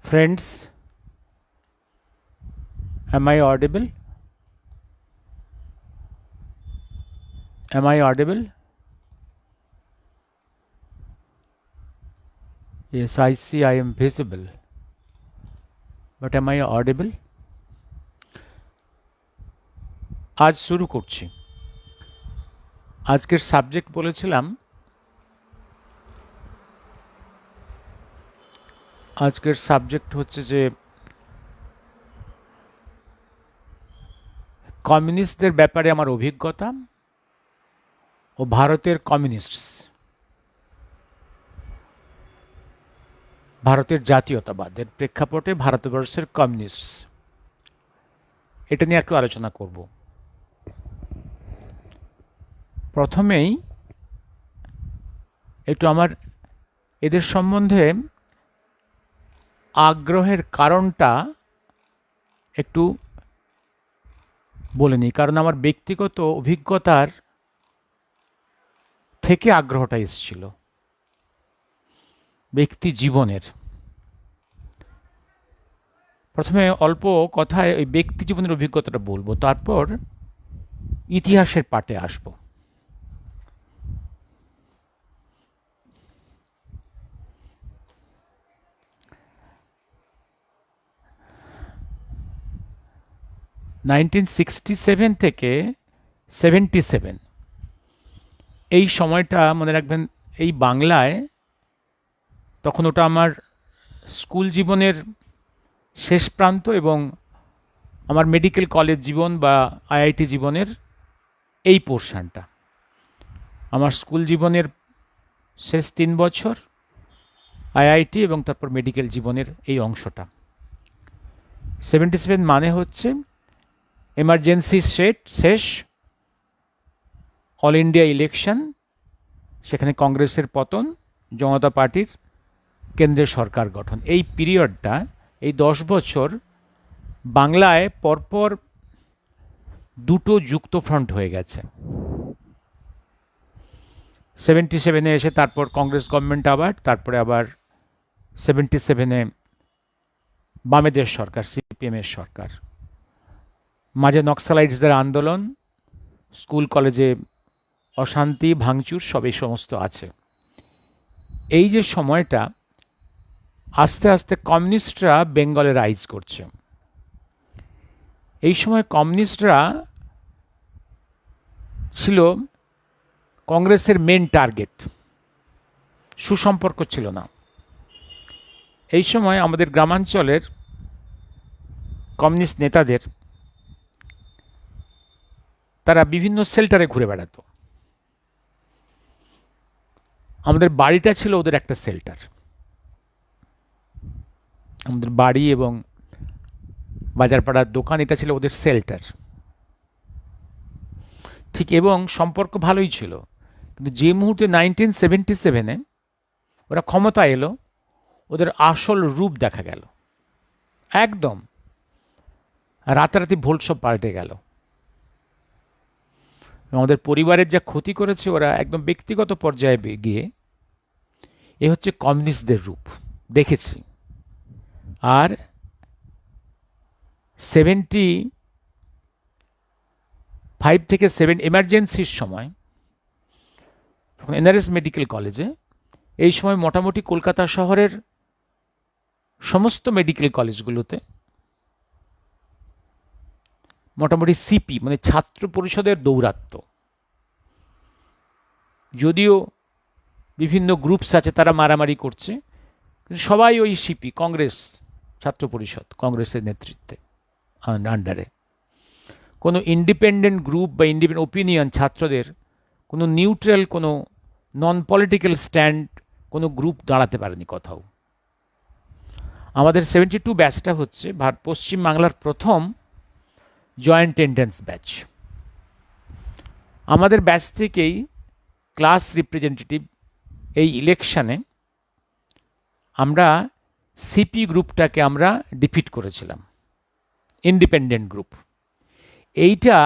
Friends, am I audible? Am I audible? Yes, I see I am visible. But am I audible? আজ শুরু করছি। আজকের subject বলেছিলাম, আজকের সাবজেক্ট হচ্ছে যে কমিউনিস্টদের ব্যাপারে আমার অভিজ্ঞতা ও ভারতের কমিউনিস্টস, ভারতের জাতীয়তাবাদের প্রেক্ষাপটে ভারতবর্ষের কমিউনিস্টস, এটা নিয়ে একটু আলোচনা করব। প্রথমেই একটু আমার এদের সম্বন্ধে আগ্রহের কারণটা একটু বলে নিই, কারণ আমার ব্যক্তিগত অভিজ্ঞতার থেকে আগ্রহটা এসেছিল, ব্যক্তি জীবনের। প্রথমে অল্প কথায় ওই ব্যক্তি জীবনের অভিজ্ঞতাটা বলবো, তারপর ইতিহাসের পাটে আসবো। নাইনটিন 67 থেকে 77 এই সময়টা মনে রাখবেন, এই বাংলায় তখন ওটা আমার স্কুল জীবনের শেষ প্রান্ত এবং আমার মেডিকেল কলেজ জীবন বা আইআইটি জীবনের এই পোর্শনটা, আমার স্কুল জীবনের শেষ 3 বছর, আইআইটি এবং তারপর মেডিকেল জীবনের এই অংশটা। 77 মানে হচ্ছে এমার্জেন্সি শেষ, অল ইন্ডিয়া ইলেকশন, সেখানে কংগ্রেসের পতন, জনতা পার্টির কেন্দ্রের সরকার গঠন। এই পিরিয়ডটা, এই 10 বছর বাংলায় পরপর দুটো যুক্তফ্রন্ট হয়ে গেছে। 77-এ এসে তারপর কংগ্রেস গভর্নমেন্ট আবার, তারপরে আবার 77-এ বামেদের সরকার, সিপিএমের সরকার। মাঝে নক্সালাইটসদের আন্দোলন, স্কুল কলেজে অশান্তি, ভাঙচুর, সব এই সমস্ত আছে। এই যে সময়টা, আস্তে আস্তে কমিউনিস্টরা বেঙ্গলে রাইজ করছে। এই সময় কমিউনিস্টরা ছিল কংগ্রেসের মেন টার্গেট, সুসম্পর্ক ছিল না। এই সময় আমাদের গ্রামাঞ্চলের কমিউনিস্ট নেতাদের, তারা বিভিন্ন শেল্টারে ঘুরে বেড়াতো। আমাদের বাড়িটা ছিল ওদের একটা শেল্টার, আমাদের বাড়ি এবং বাজারপাড়ার দোকান, এটা ছিল ওদের শেল্টার। ঠিক, এবং সম্পর্ক ভালোই ছিল। কিন্তু যে মুহূর্তে 1977-এ ওরা ক্ষমতা এলো, ওদের আসল রূপ দেখা গেল। একদম রাতারাতি ভোল্ট সব পাল্টে গেল। আমাদের পরিবারের যা ক্ষতি করেছে ওরা, একদম ব্যক্তিগত পর্যায়ে গিয়ে, এ হচ্ছে কমিউনিস্টদের রূপ দেখেছি। আর 75 থেকে 7 এমার্জেন্সির সময়, তখন এনআরএস মেডিকেল কলেজে, এই সময় মোটামুটি কলকাতা শহরের সমস্ত মেডিকেল কলেজগুলোতে মোটামুটি সিপি মানে ছাত্র পরিষদের দৌরাত্ম্য। যদিও বিভিন্ন গ্রুপস আছে, তারা মারামারি করছে, কিন্তু সবাই ওই সিপি, কংগ্রেস ছাত্র পরিষদ, কংগ্রেসের নেতৃত্বে আন্ডারে। কোনো ইন্ডিপেন্ডেন্ট গ্রুপ বা ইন্ডিপেন্ডেন্ট ওপিনিয়ন, ছাত্রদের কোনো নিউট্রাল, কোনো নন পলিটিক্যাল স্ট্যান্ড কোনো গ্রুপ দাঁড়াতে পারেনি কোথাও। আমাদের 72 ব্যাচটা হচ্ছে পশ্চিম বাংলার প্রথম জয়েন্ট এন্ট্রান্স ব্যাচ। আমাদের ব্যাচ থেকেই ক্লাস রিপ্রেজেন্টেটিভ এই ইলেকশনে আমরা সিপি গ্রুপটাকে আমরা ডিফিট করেছিলাম, ইন্ডিপেন্ডেন্ট গ্রুপ। এইটা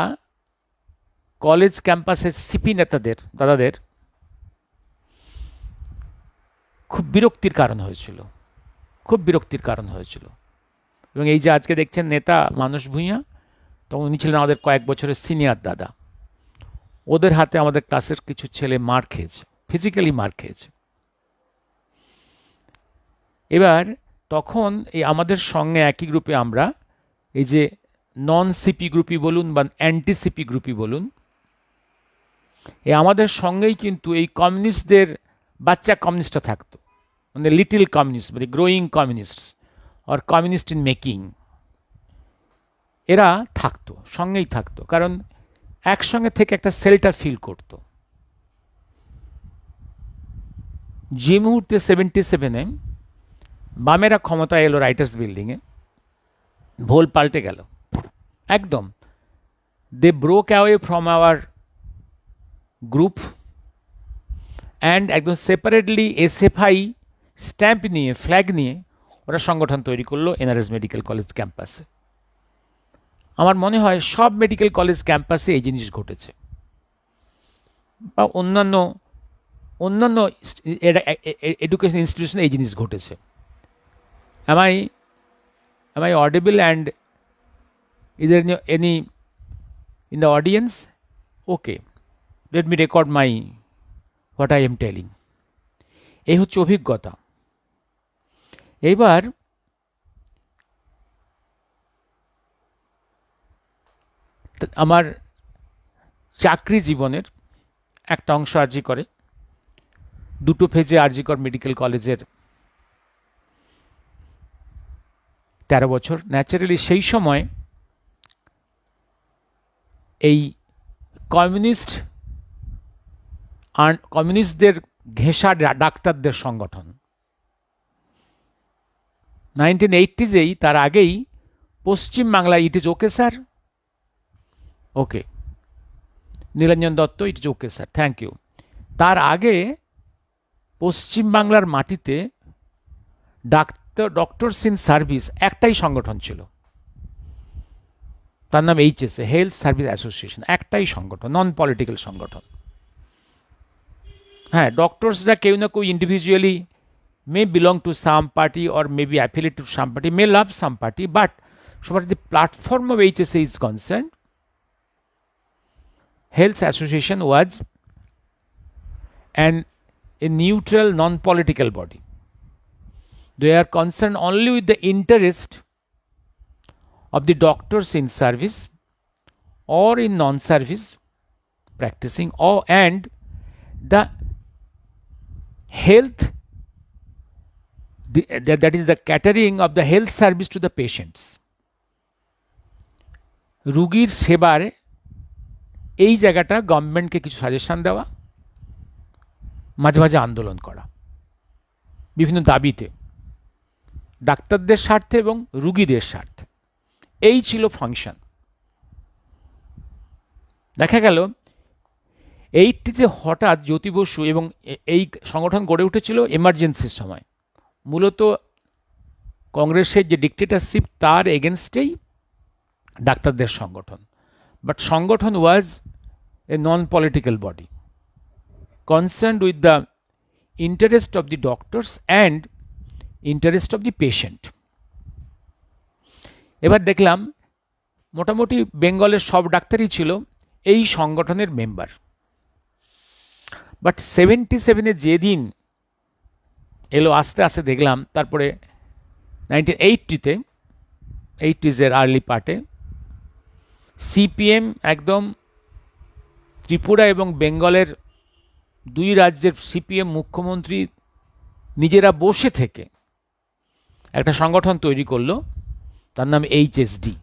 কলেজ ক্যাম্পাসের সিপি নেতাদের, দাদাদের খুব বিরক্তির কারণ হয়েছিল, খুব বিরক্তির কারণ হয়েছিল। এবং এই যে আজকে দেখছেন নেতা মানস ভূঁইয়া, তো উনি ছিলেন আমাদের কয়েক বছরের সিনিয়র দাদা। ওদের হাতে আমাদের ক্লাসের কিছু ছেলে মার খেয়েছে, ফিজিক্যালি মার খেয়েছে। এবার তখন এই আমাদের সঙ্গে একই গ্রুপে আমরা এই যে নন সিপি গ্রুপই বলুন বা অ্যান্টি সিপি গ্রুপই বলুন, এই আমাদের সঙ্গেই কিন্তু এই কমিউনিস্টদের বাচ্চা কমিউনিস্টরা থাকতো, মানে লিটিল কমিউনিস্ট, মানে growing communist or communist in making, এরা থাকতো, সঙ্গেই থাকতো, কারণ একসঙ্গে থেকে একটা সেল্টার ফিল করতো। যে মুহূর্তে 77-এ বামেরা ক্ষমতায় এলো রাইটার্স বিল্ডিংয়ে, ভোল পাল্টে গেল একদম। They broke away from our group and একদম সেপারেটলি এসএফআই স্ট্যাম্প নিয়ে, ফ্ল্যাগ নিয়ে ওরা সংগঠন তৈরি করলো এনআরএস মেডিকেল কলেজ ক্যাম্পাসে। আমার মনে হয় সব মেডিকেল কলেজ ক্যাম্পাসে এই জিনিস ঘটেছে, বা অন্যান্য অন্যান্য এডুকেশন ইনস্টিটিউশনে এই জিনিস ঘটেছে। Am I audible, and is there any in the audience? Okay, let me record what I am telling. এই হচ্ছে অভিজ্ঞতা। এবার আমার চাকরি জীবনের একটা অংশ আরজি করে, দুটো ফেজে আরজি কর মেডিকেল কলেজের 13 বছর। ন্যাচারালি সেই সময় এই কমিউনিস্টদের ঘেঁষা ডাক্তারদের সংগঠন 1980s, তার আগেই পশ্চিম বাংলায় it is okay sir, okay Nilanjan Dutta, it is okay sir, thank you. তার আগে পশ্চিম বাংলার মাটিতে ডক্টরস ইন সার্ভিস একটাই সংগঠন ছিল, তার নাম এইচএসএ, হেলথ সার্ভিস অ্যাসোসিয়েশন, একটাই সংগঠন, নন পলিটিক্যাল সংগঠন। হ্যাঁ, ডক্টরসরা কেউ না কেউ individually may belong to some party or maybe affiliated to some party, may love some party, but so far as the platform of HSA is concerned, Health Association was a neutral, non-political body. They are concerned only with the interest of the doctors in service or in non-service practicing, and the health, that is the catering of the health service to the patients. রুগীর সেবার এই জায়গাটা গভর্নমেন্টকে কিছু suggestion দেওয়া, মাঝে মাঝে আন্দোলন করা বিভিন্ন দাবিতে, ডাক্তারদের স্বার্থে এবং রুগীদের স্বার্থে, এই ছিল ফাংশন। দেখা গেল এইটি যে হঠাৎ জ্যোতি বসু, এবং এই সংগঠন গড়ে উঠেছিল এমার্জেন্সির সময়, মূলত কংগ্রেসের যে ডিক্টেটরশিপ তার এগেনস্টেই ডাক্তারদের সংগঠন, বাট সংগঠন was a non political body concerned with the interest of the doctors and interest of the patient. এবার দেখলাম মোটামুটি বেঙ্গলের সব ডাক্তারই ছিল এই সংগঠনের মেম্বার, বাট 77-এ যেদিন এলো, আস্তে আস্তে দেখলাম, তারপরে 1980-তে, 80s-এর আর্লি পার্টে সিপিএম একদম ত্রিপুরা এবং বেঙ্গলের দুই রাজ্যের সিপিএম মুখ্যমন্ত্রী নিজেরা বসে থেকে একটা সংগঠন তৈরি করলো, তার নাম এইচএসডি,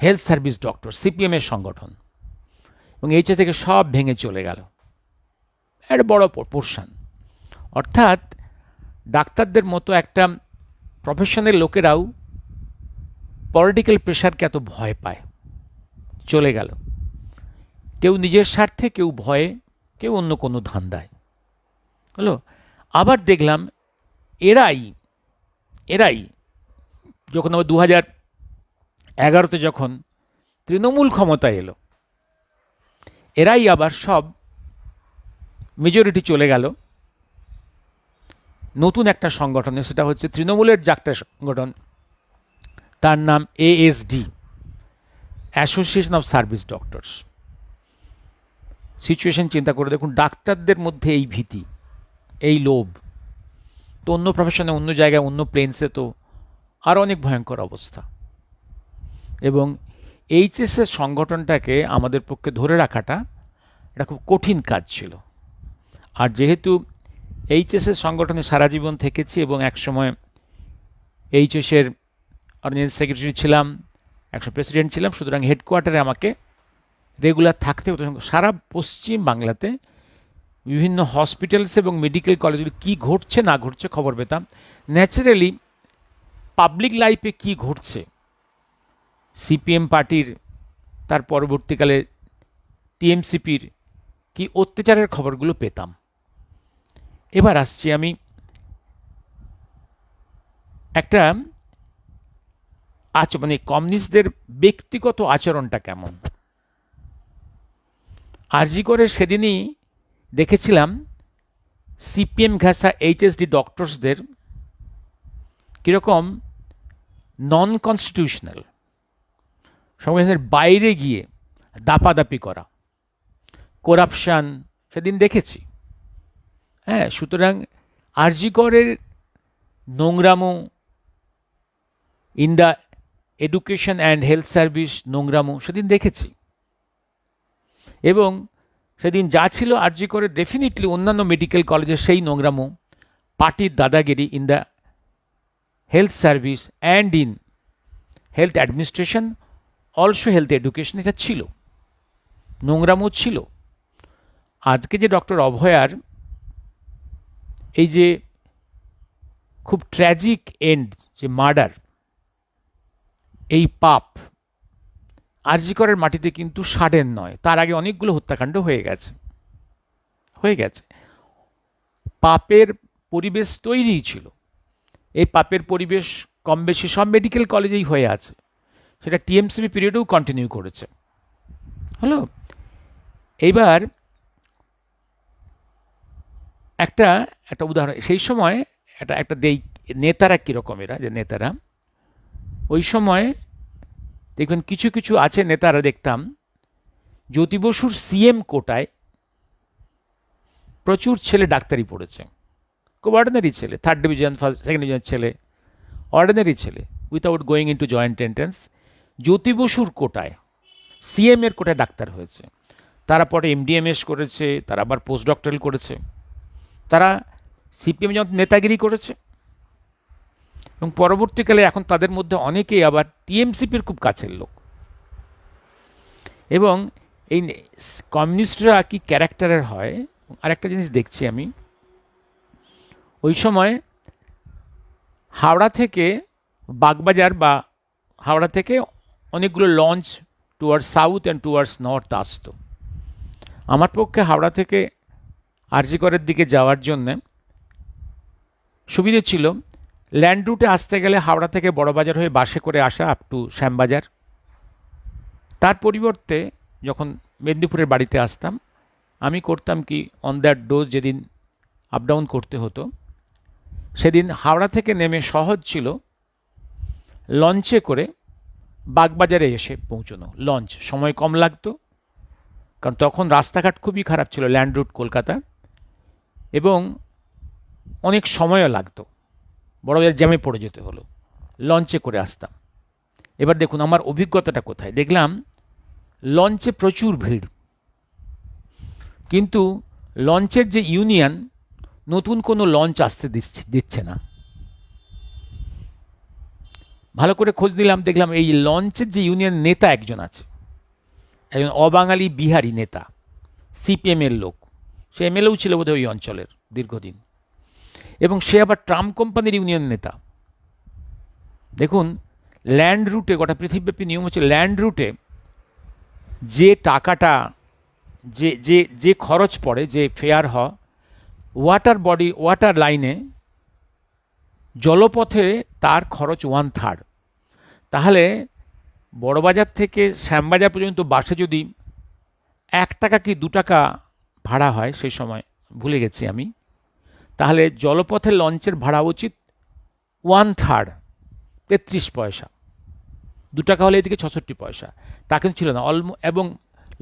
হেলথ সার্ভিস ডক্টর, সিপিএমের সংগঠন, এবং এইচএ থেকে সব ভেঙে চলে গেল একটা বড় পোর্শন। অর্থাৎ ডাক্তারদের মতো একটা প্রফেশনের লোকেরাও পলিটিক্যাল প্রেশারকে এত ভয় পায়, চলে গেল, কেউ নিজের স্বার্থে, কেউ ভয়ে, কেউ অন্য কোনো ধান্দায় হলো। আবার দেখলাম এরাই যখন আবার 2011-তে যখন তৃণমূল ক্ষমতায় এলো, এরাই আবার সব মেজরিটি চলে গেল, নতুন একটা সংগঠনে, সেটা হচ্ছে তৃণমূলের যে একটা সংগঠন, তার নাম ASD, association of service doctors. Situation চিন্তা করে দেখুন, ডাক্তারদের মধ্যে এই ভীতি, এই লোভ, তো অন্য প্রফেশনে, অন্য জায়গায়, অন্য প্লেন্সে তো আরও অনেক ভয়ঙ্কর অবস্থা। এবং এইচএসের সংগঠনটাকে আমাদের পক্ষে ধরে রাখাটা এটা খুব কঠিন কাজ ছিল। আর যেহেতু এইচএসের সংগঠনে সারা জীবন থেকেছি এবং একসময় এইচএসের অর্গানাইজিং সেক্রেটারি ছিলাম, একসময় প্রেসিডেন্ট ছিলাম, সুতরাং হেডকোয়ার্টারে আমাকে রেগুলার থাকতে হতো। সারা পশ্চিম বাংলাতে বিভিন্ন হসপিটালস এবং মেডিকেল কলেজগুলি কী ঘটছে না ঘটছে খবর পেতাম। ন্যাচারালি পাবলিক লাইফে কী ঘটছে, সিপিএম পার্টির, তার পরবর্তীকালে টিএমসিপির কি অত্যাচারের খবরগুলো পেতাম। এবার আসছি আমি একটা মানে কমিউনিস্টদের ব্যক্তিগত আচরণটা কেমন। আরজি করে সেদিনই দেখেছিলাম সিপিএম ঘাসা এইচএসডি ডক্টরসদের কীরকম নন কনস্টিটিউশনাল, সংবিধানের বাইরে গিয়ে দাপাদাপি করা, করাপশান সেদিন দেখেছি। হ্যাঁ, সুতরাং আরজি করের নোংরামো, in the education and health service নোংরামো সেদিন দেখেছি। এবং সেদিন যা ছিল আরজি করে, ডেফিনেটলি অন্যান্য মেডিকেল কলেজের সেই নোংরামো, পার্টির দাদাগিরি in the health service and in health administration, also health education, এটা ছিল, নোংরামো ছিল। আজকে যে ডক্টর অভয়ার এই যে খুব ট্র্যাজিক এন্ড, যে মার্ডার, এই পাপ আরজি করের মাটিতে কিন্তু সাডেন নয়, তার আগে অনেকগুলো হত্যাকাণ্ড হয়ে গেছে। পাপের পরিবেশ তৈরিই ছিল। এই পাপের পরিবেশ কম বেশি সব মেডিকেল কলেজেই হয়ে আছে, সেটা টিএমসিপি পিরিয়ডেও কন্টিনিউ করেছে। হলো, এইবার একটা উদাহরণ, সেই সময় একটা দেই, নেতারা কীরকম, এরা যে নেতারা ওই সময় দেখবেন কিছু কিছু আছে নেতারা, দেখতাম জ্যোতি বসুর সিএম কোটায় প্রচুর ছেলে ডাক্তারি পড়েছে, খুব অর্ডিনারি ছেলে, 3rd ডিভিশন 2nd ডিভিশন ছেলে, অর্ডিনারি ছেলে, without going into joint entrance, Jyoti বসুর কোটায়, সিএম এর কোটায় ডাক্তার হয়েছে। তারা পরে এমডিএমএস করেছে, তারা আবার পোস্ট ডক্টরাল করেছে, তারা সিপিএম যখন নেতাগিরি করেছে। এবং পরবর্তীকালে এখন তাদের মধ্যে অনেকেই আবার টিএমসিপির খুব কাছের লোক। এবং এই কমিউনিস্টরা কি ক্যারেক্টারের হয়। আরেকটা জিনিস দেখছি আমি, ওই সময় হাওড়া থেকে বাগবাজার বা হাওড়া থেকে অনেকগুলো launch towards south and towards north আসতো। আমার পক্ষে হাওড়া থেকে আরজি করের দিকে যাওয়ার জন্যে সুবিধে ছিল, ল্যান্ড রুটে আসতে গেলে হাওড়া থেকে বড়বাজার হয়ে বাসে করে আসা আপ টু শ্যামবাজার। তার পরিবর্তে যখন মেদিনীপুরের বাড়িতে আসতাম, আমি করতাম কি, অন দ্যাট ডোজ যেদিন আপ ডাউন করতে হতো, সেদিন হাওড়া থেকে নেমে সহজ ছিল লঞ্চে করে বাগবাজারে এসে পৌঁছনো। লঞ্চ, সময় কম লাগতো, কারণ তখন রাস্তাঘাট খুবই খারাপ ছিল, ল্যান্ড রুট কলকাতা, এবং অনেক সময়ও লাগতো, বড়বাজার জ্যামে পড়ে যেতে হলো, লঞ্চে করে আসতাম। এবার দেখুন আমার অভিজ্ঞতাটা কোথায়, দেখলাম লঞ্চে প্রচুর ভিড়, কিন্তু লঞ্চের যে ইউনিয়ন নতুন কোনো লঞ্চ আসতে দিচ্ছে না। ভালো করে খোঁজ নিলাম, দেখলাম এই লঞ্চের যে ইউনিয়ন নেতা একজন আছে, একজন অবাঙালি বিহারি নেতা, সিপিএমের লোক, সে এমএলএও ছিল বোধহয় ওই অঞ্চলের দীর্ঘদিন, এবং সে আবার ট্রাম কোম্পানির ইউনিয়ন নেতা। দেখুন ল্যান্ড রুটে, গোটা পৃথিবীব্যাপী নিয়ম হচ্ছে ল্যান্ড রুটে যে টাকাটা, যে যে যে খরচ পড়ে, যে ফেয়ার হয়, ওয়াটার লাইনে, জলপথে তার খরচ 1/3। তাহলে বড়বাজার থেকে শ্যামবাজার পর্যন্ত বাসে যদি 1 টাকা কি 2 টাকা ভাড়া হয়, সেই সময় ভুলে গেছি আমি, তাহলে জলপথের লঞ্চের ভাড়া উচিত 1/3, 33 পয়সা, 2 টাকা হলে এদিকে 66 পয়সা, তা কিন্তু ছিল না। এবং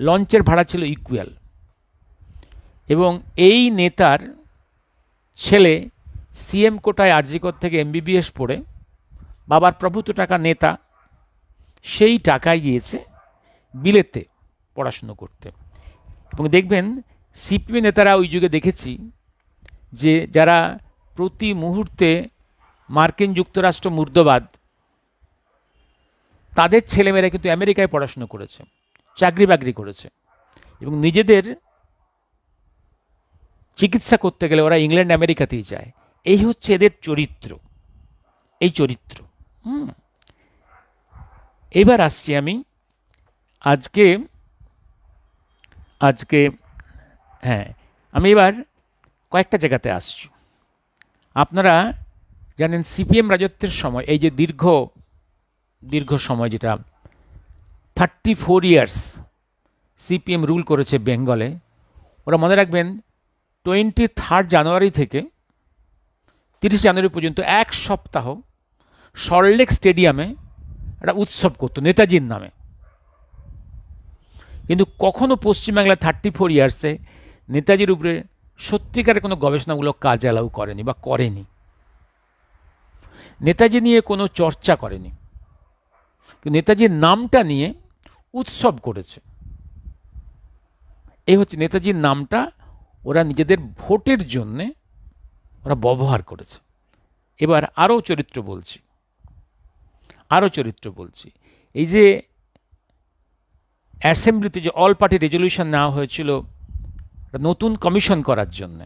লঞ্চের ভাড়া ছিল ইকুয়াল। এবং এই নেতার ছেলে সিএম কোটায় আরজিকর থেকে এমবিবিএস পড়ে, বাবার প্রভূত টাকা নেতা, সেই টাকায় গিয়েছে বিলেতে পড়াশুনো করতে। এবং দেখবেন সিপিএম নেতারা ওই যুগে দেখেছি যে যারা প্রতি মুহূর্তে মার্কিন যুক্তরাষ্ট্র মুর্দাবাদ, তাদের ছেলেমেয়েরা কিন্তু আমেরিকায় পড়াশুনো করেছে, চাকরি বাকরি করেছে, এবং নিজেদের চিকিৎসা করতে গেলে ওরা ইংল্যান্ড আমেরিকাতেই যায়। এই হচ্ছে এদের চরিত্র, এই চরিত্র। এবার আসছি আমি আজকে আজকে হ্যাঁ, আমি এবার কয়েকটা জায়গাতে আসছি। আপনারা জানেন সিপিএম রাজত্বের সময়, এই যে দীর্ঘ সময়, যেটা 34 ইয়ার্স সিপিএম রুল করেছে বেঙ্গলে, ওরা মনে রাখবেন 23 জানুয়ারি থেকে 30 জানুয়ারি পর্যন্ত 1 সপ্তাহ সল্টলেক স্টেডিয়ামে একটা উৎসব করতো নেতাজির নামে। কিন্তু কখনো পশ্চিমবাংলায় 34 ইয়ার্সে নেতাজির উপরে সত্যিকারের কোনো গবেষণামূলক কাজ অ্যালাউ করেনি বা করেনি। নেতাজি নিয়ে কোনো চর্চা করেনি, নেতাজির নামটা নিয়ে উৎসব করেছে। এই হচ্ছে নেতাজির নামটা ওরা নিজেদের ভোটের জন্যে ওরা ব্যবহার করেছে। এবার আরও চরিত্র বলছি। এই যে অ্যাসেম্বলিতে যে অল পার্টি রেজলিউশন নেওয়া হয়েছিল নতুন কমিশন করার জন্য,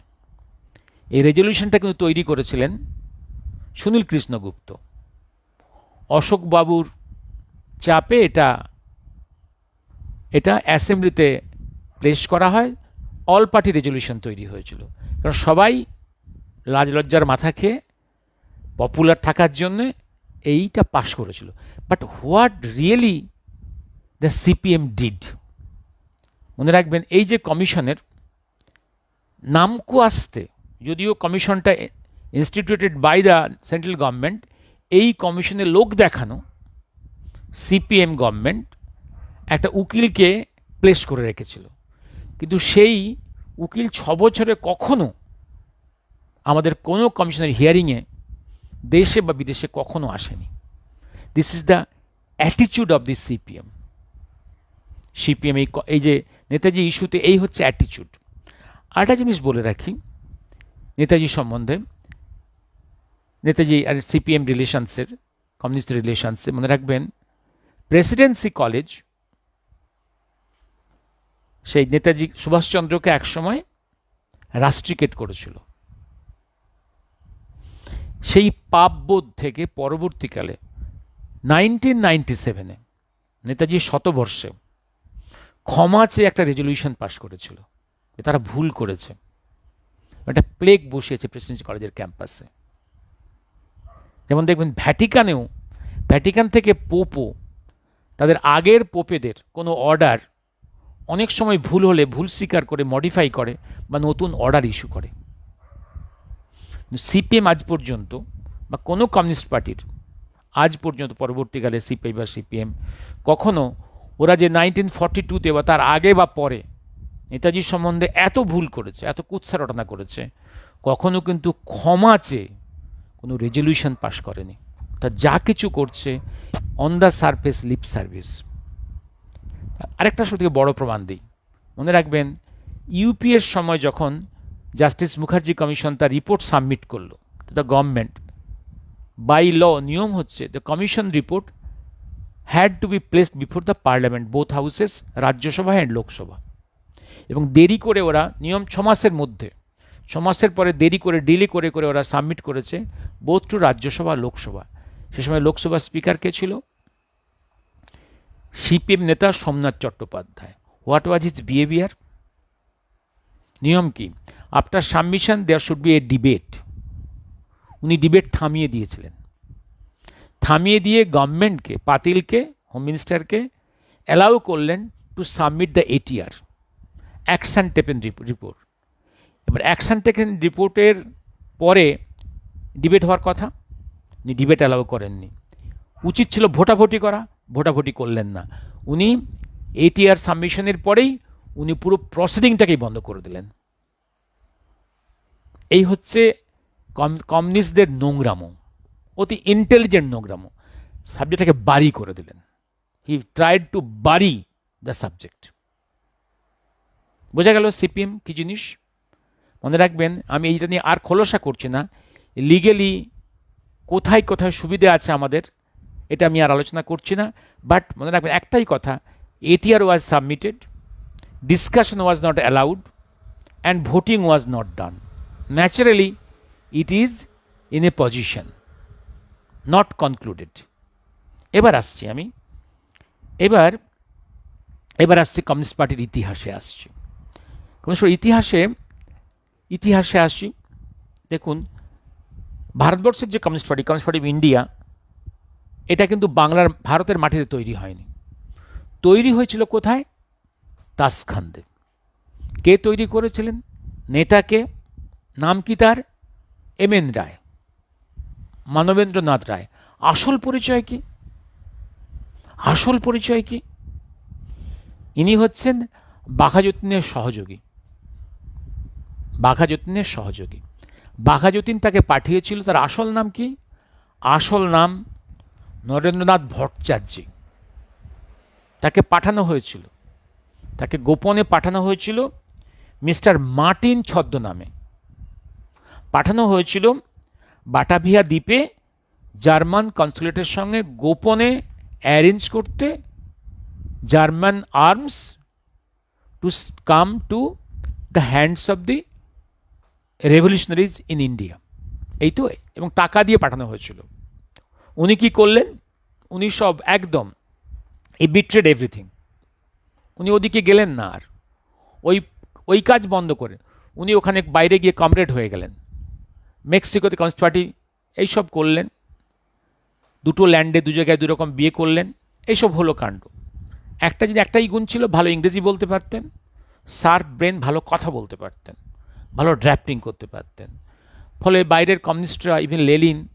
এই রেজলিউশনটা কিন্তু তৈরি করেছিলেন সুনীল কৃষ্ণগুপ্ত। অশোক বাবুর চাপে এটা অ্যাসেম্বলিতে প্লেস করা হয়, অল পার্টি রেজলিউশন তৈরি হয়েছিল। কারণ সবাই লাজ লজ্জার মাথা খেয়ে পপুলার থাকার জন্যে এইটা পাশ করেছিল। But what really the CPM did, মনে রাখবেন এই যে কমিশনের নামকু আসতে, যদিও কমিশনটা instituted by the central government, এই কমিশনে লোক দেখানো সিপিএম গভর্নমেন্ট একটা উকিলকে প্লেস করে রেখেছিল। কিন্তু সেই উকিল 6 বছরে কখনো আমাদের কোনো কমিশনের হিয়ারিংয়ে দেশে বা বিদেশে কখনো আসেনি। দিস ইজ দ্য অ্যাটিচিউড অফ দি সিপিএম। এই যে নেতাজি ইস্যুতে এই হচ্ছে অ্যাটিচিউড। আরেকটা জিনিস বলে রাখি নেতাজি সম্বন্ধে, নেতাজি আর সিপিএম রিলেশনসের, কমিউনিস্ট রিলেশনসে মনে রাখবেন প্রেসিডেন্সি কলেজ সেই নেতাজি সুভাষচন্দ্রকে একসময় রাষ্ট্রিকেট করেছিল। সেই পাপবোধ থেকে পরবর্তীকালে 1997-এ নেতাজি শতবর্ষে ক্ষমা চেয়ে একটা রেজলিউশন পাশ করেছিল, তারা ভুল করেছে। একটা প্লেগ বসিয়েছে প্রেসিডেন্সি কলেজের ক্যাম্পাসে। যেমন দেখবেন ভ্যাটিকান থেকে পোপও তাদের আগের পোপেদের কোনো অর্ডার অনেক সময় ভুল হলে ভুল স্বীকার করে মডিফাই করে বা নতুন অর্ডার ইস্যু করে। সিপিএম আজ পর্যন্ত বা কোনো কমিউনিস্ট পার্টির আজ পর্যন্ত, পরবর্তীকালে সিপিআই বা সিপিএম, কখনো ওরা যে 1942-তে বা তার আগে বা পরে নেতাজির সম্বন্ধে এত ভুল করেছে, এত কুৎসা রটনা করেছে, কখনো কিন্তু ক্ষমা চেয়ে কোনো রেজলিউশন পাশ করেনি। তা যা কিছু করছে on the surface lip service. আরেকটা সবথেকে বড় প্রমাণ দিই, মনে রাখবেন ইউপিএর সময় যখন জাস্টিস মুখার্জি কমিশন তার রিপোর্ট সাবমিট করলো to the government, by law নিয়ম হচ্ছে the commission report had to be placed before the parliament, both houses, Rajya Sabha and Lok Sabha. এবং দেরি করে ওরা, নিয়ম 6 মাসের মধ্যে, 6 মাসের পরে দেরি করে ডিলে করে ওরা সাবমিট করেছে বোথ টু রাজ্যসভা লোকসভা। সে সময় লোকসভা স্পিকার কে ছিল? সিপিএম নেতা Somnath Chattopadhyay. What was his behaviour? নিয়ম কি? After submission there should be a debate. উনি ডিবেট থামিয়ে দিয়েছিলেন। থামিয়ে দিয়ে গভর্নমেন্টকে, পাতিলকে, হোম মিনিস্টারকে অ্যালাউ করলেন to submit the ATR, action taken report. এবার অ্যাকশন টেকেন রিপোর্টের পরে ডিবেট হওয়ার কথা, উনি ডিবেট অ্যালাউ করেননি। উচিত ছিল ভোটাভুটি করা, ভোটাভুটি করলেন না। উনি ATR সাবমিশনের পরেই উনি পুরো প্রসিডিংটাকেই বন্ধ করে দিলেন। এই হচ্ছে কমিউনিস্টদের নোংরামো, অতি ইন্টেলিজেন্ট নোংরামো। সাবজেক্টটাকে বাড়ি করে দিলেন। হি ট্রাইড টু বাড়ি দ্য সাবজেক্ট। বোঝা গেল সিপিএম কি জিনিস। মনে রাখবেন, আমি এইটা নিয়ে আর খোলসা করছি না। লিগেলি কোথায় কোথায় সুবিধে আছে আমাদের, এটা আমি আর আলোচনা করছি না। বাট মনে রাখবেন একটাই কথা, ATR was submitted, discussion was not allowed, and voting was not done. Naturally it is in a position not concluded. এবার আসছি আমি, এবার আসছি কমিউনিস্ট পার্টির ইতিহাসে আসছি। কমিউনিস্ট পার্টির ইতিহাসে আসি। দেখুন, ভারতবর্ষের যে কমিউনিস্ট পার্টি অফ ইন্ডিয়া, এটা কিন্তু ভারতের মাটিতে তৈরি হয়নি। তৈরি হয়েছিল কোথায়? তাসখান্দে। কে তৈরি করেছিলেন? নেতাকে, নাম কি তার? MN রায়, মানবেন্দ্রনাথ রায়। আসল পরিচয় কি? ইনি হচ্ছেন বাঘাযতীনের সহযোগী। বাঘাযতীন তাকে পাঠিয়েছিল। তার আসল নাম কি? আসল নাম নরেন্দ্রনাথ ভট্টাচার্য। তাকে গোপনে পাঠানো হয়েছিল মিস্টার মার্টিন ছদ্মনামে। পাঠানো হয়েছিল বাটাভিয়া দ্বীপে জার্মান কনসুলেটের সঙ্গে গোপনে অ্যারেঞ্জ করতে German arms to come to the hands of the revolutionaries in India. এই তো, এবং টাকা দিয়ে পাঠানো হয়েছিল। উনি কি করলেন? উনি সব একদম বিট্রেড এভরিথিং। উনি ওদিকে গেলেন না, আর ওই কাজ বন্ধ করে উনি ওখানে বাইরে গিয়ে কমরেড হয়ে গেলেন। মেক্সিকোতে কমিউনিস্ট পার্টি এইসব করলেন। দুটো ল্যান্ডে দু জায়গায় দুরকম বিয়ে করলেন। এইসব হলো কাণ্ড। একটাই গুণ ছিল, ভালো ইংরেজি বলতে পারতেন, শার্প ব্রেন, ভালো কথা বলতে পারতেন, ভালো ড্রাফটিং করতে পারতেন। ফলে বাইরের কমিউনিস্টরা, ইভেন লেনিন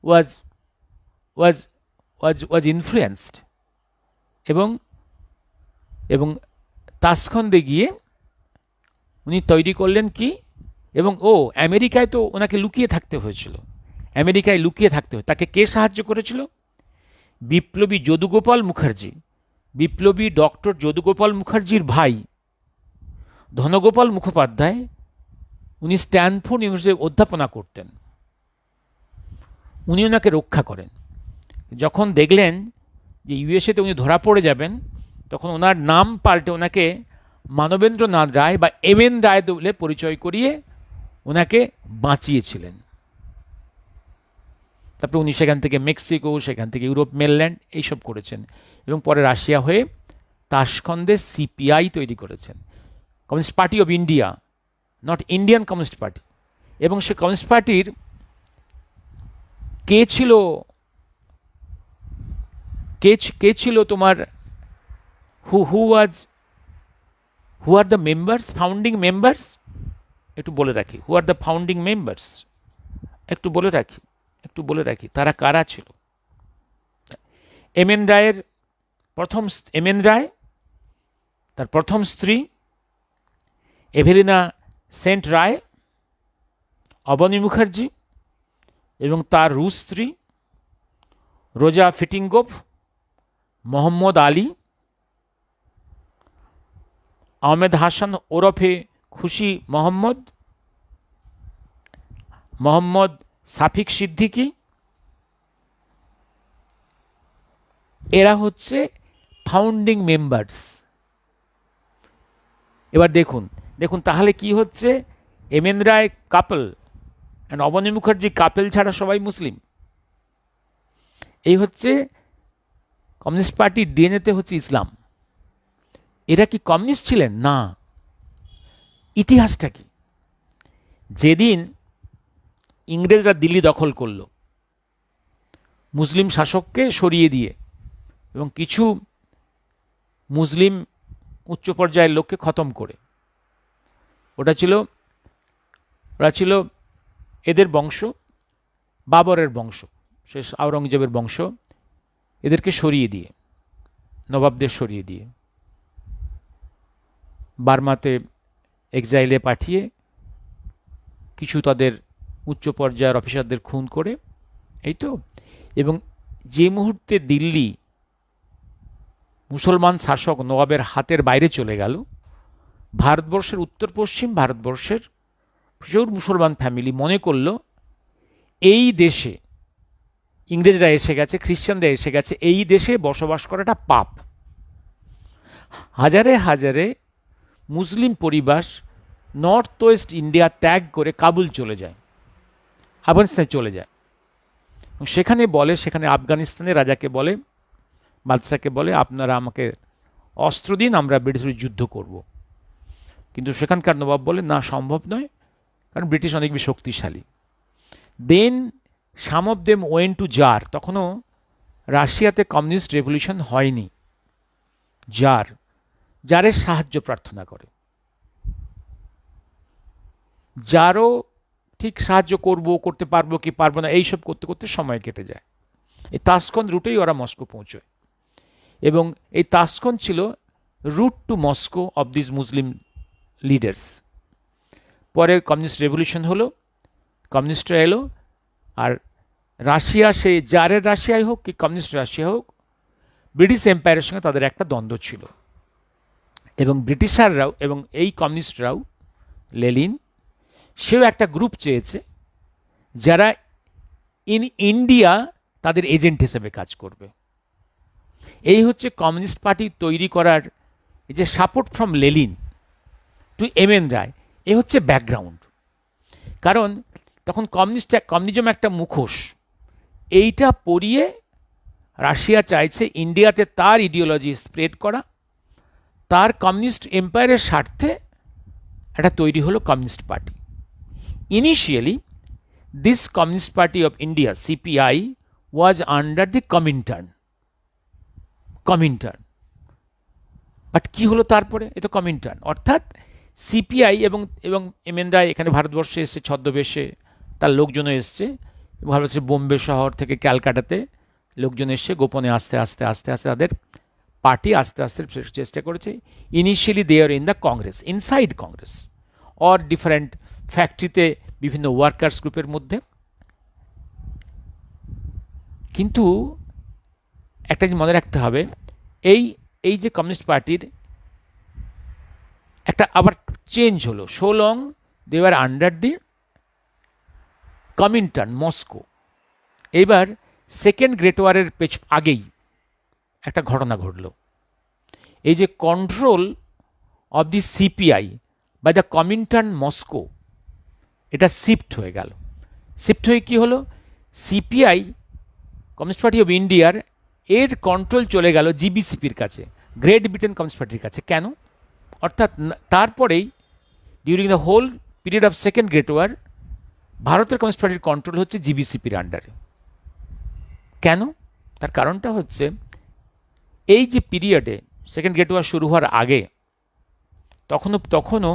ওয়াজ ওয়াজ ওয়াজ ওয়াজ ইনফ্লুয়েন্সড। এবং তাসখন্দে গিয়ে উনি তৈরি করলেন কি, এবং আমেরিকায় তো ওনাকে লুকিয়ে থাকতে হয়েছিল। তাকে কে সাহায্য করেছিল? বিপ্লবী ডক্টর যদুগোপাল মুখার্জির ভাই ধনগোপাল মুখোপাধ্যায়। উনি স্ট্যানফোর্ড ইউনিভার্সিটিতে অধ্যাপনা করতেন। উনি ওনাকে রক্ষা করেন। যখন দেখলেন যে USA-তে উনি ধরা পড়ে যাবেন, তখন ওনার নাম পাল্টে ওনাকে মানবেন্দ্রনাথ রায় বা MN রায় বলে পরিচয় করিয়ে ওনাকে বাঁচিয়েছিলেন। তারপরে উনি সেখান থেকে মেক্সিকো, সেখান থেকে ইউরোপ মেনল্যান্ড এইসব করেছেন, এবং পরে রাশিয়া হয়ে তাসখন্দে CPI তৈরি করেছেন, communist party of India, not Indian communist party. এবং সে কমিউনিস্ট পার্টির কে ছিল তোমার, who are the members, founding members? একটু বলে রাখি, who are the founding members, একটু বলে রাখি তারা কারা ছিল। MN রায়, তার প্রথম স্ত্রী এভেলিনা সেন্ট রায়, অবনী মুখার্জি এবং তার রুশ স্ত্রী রোজা ফিটিংগোভ, মোহাম্মদ আলী, আহমেদ হাসান ওরফে খুশি মোহাম্মদ সাফিক সিদ্দিকী। এরা হচ্ছে ফাউন্ডিং মেম্বার্স। এবার দেখুন তাহলে কি হচ্ছে, MN Roy couple and Abani Mukherjee couple ছাড়া সবাই মুসলিম। এই হচ্ছে কমিউনিস্ট পার্টির DNA-তে হচ্ছে ইসলাম। এরা কি কমিউনিস্ট ছিলেন? না। ইতিহাসটা কি? যেদিন ইংরেজরা দিল্লি দখল করল, মুসলিম শাসককে সরিয়ে দিয়ে এবং কিছু মুসলিম উচ্চ পর্যায়ের লোককে খতম করে, ওরা ছিল এদের বংশ, বাবরের বংশ, শেষ আওরঙ্গজেবের বংশ, এদেরকে সরিয়ে দিয়ে, নবাবদের সরিয়ে দিয়ে বার্মাতে এক্সাইলে পাঠিয়ে কিছু তাদের উচ্চ পর্যায়ের অফিসারদের খুন করে, এই তো। এবং যে মুহূর্তে দিল্লি মুসলমান শাসক নবাবের হাতের বাইরে চলে গেল, ভারতবর্ষের উত্তর পশ্চিম ভারতবর্ষের প্রচুর মুসলমান ফ্যামিলি মনে করল এই দেশে ইংরেজরা এসে গেছে, খ্রিস্টানরা এসে গেছে, এই দেশে বসবাস করাটা পাপ। হাজারে হাজারে মুসলিম পরিবার নর্থ ওয়েস্ট ইন্ডিয়া ত্যাগ করে কাবুল চলে যায়, আফগানিস্তানে চলে যায়। এবং সেখানে আফগানিস্তানের রাজাকে বলে, বাদশাকে বলে, আপনারা আমাকে অস্ত্র দিন, আমরা ব্রিটিশের যুদ্ধ করব। কিন্তু সেখানকার নবাব বলে, না, সম্ভব নয়, কারণ ব্রিটিশ অনেক বেশি শক্তিশালী। Then some of them went to tsar. তখনও রাশিয়াতে কমিউনিস্ট রেভলিউশন হয়নি। জারের সাহায্য প্রার্থনা করে। জারও ঠিক সাহায্য করতে পারবো কি পারবো না, এইসব করতে করতে সময় কেটে যায়। এই তাসকন রুটেই ওরা মস্কো পৌঁছয়, এবং এই তাসকন ছিল route to Moscow of this Muslim leaders. পরে কমিউনিস্ট রেভলিউশন হলো, কমিউনিস্টরা এলো, আর রাশিয়া, সেই জারের রাশিয়াই হোক কি কমিউনিস্ট রাশিয়া হোক, ব্রিটিশ এম্পায়ারের সঙ্গে তাদের একটা দ্বন্দ্ব ছিল। এবং ব্রিটিশাররাও এবং এই কমিউনিস্টরাও, লেনিন, সেও একটা গ্রুপ চেয়েছে যারা ইন্ডিয়া তাদের এজেন্ট হিসেবে কাজ করবে। এই হচ্ছে কমিউনিস্ট পার্টি তৈরি করার এই যে support from Lenin to M N. Roy, এ হচ্ছে ব্যাকগ্রাউন্ড। কারণ তখন কমিউনিজম একটা মুখোশ, এইটা পরিয়ে রাশিয়া চাইছে ইন্ডিয়াতে তার ইডিওলজি স্প্রেড করা, তার কমিউনিস্ট এম্পায়ারের স্বার্থে একটা তৈরি হলো communist party. Initially this communist party of India, CPI, was under the Comintern. But কি হলো তারপরে? এ তো কমিনটার্ন, অর্থাৎ সিপিআই এবং এম.এন. রায় এখানে ভারতবর্ষে এসছে ছদ্মবেশে, তার লোকজনও এসছে, ভারতবর্ষের বোম্বে শহর থেকে ক্যালকাটাতে লোকজন এসছে গোপনে আস্তে আস্তে আস্তে আস্তে তাদের পার্টি আস্তে আস্তে চেষ্টা করেছে। Initially they are in the Congress, inside Congress, or different ফ্যাক্টরিতে বিভিন্ন ওয়ার্কার্স গ্রুপের মধ্যে। কিন্তু একটা জিনিস মনে রাখতে হবে, এই যে কমিউনিস্ট পার্টির একটা আবার চেঞ্জ হলো। So long they were under the Comintern, Moscow. এবার সেকেন্ড গ্রেট ওয়ারের আগেই একটা ঘটনা ঘটল। এই যে control of the CPI by the Comintern Moscow, এটা শিফট হয়ে গেল। শিফট হয়ে কি হলো? সিপিআই, কমিউনিস্ট পার্টি অফ ইন্ডিয়ার, এর কন্ট্রোল চলে গেল জিবিসিপির কাছে, গ্রেট ব্রিটেন কমিউনিস্ট পার্টির কাছে। কেন? অর্থাৎ তারপরেই during the whole period of second great war ভারতের কমিউনিস্ট পার্টির কন্ট্রোল হচ্ছে জিবিসিপির আন্ডারে। কেন? তার কারণটা হচ্ছে এই যে পিরিয়ডে সেকেন্ড গ্রেট ওয়ার শুরু হওয়ার আগে তখনও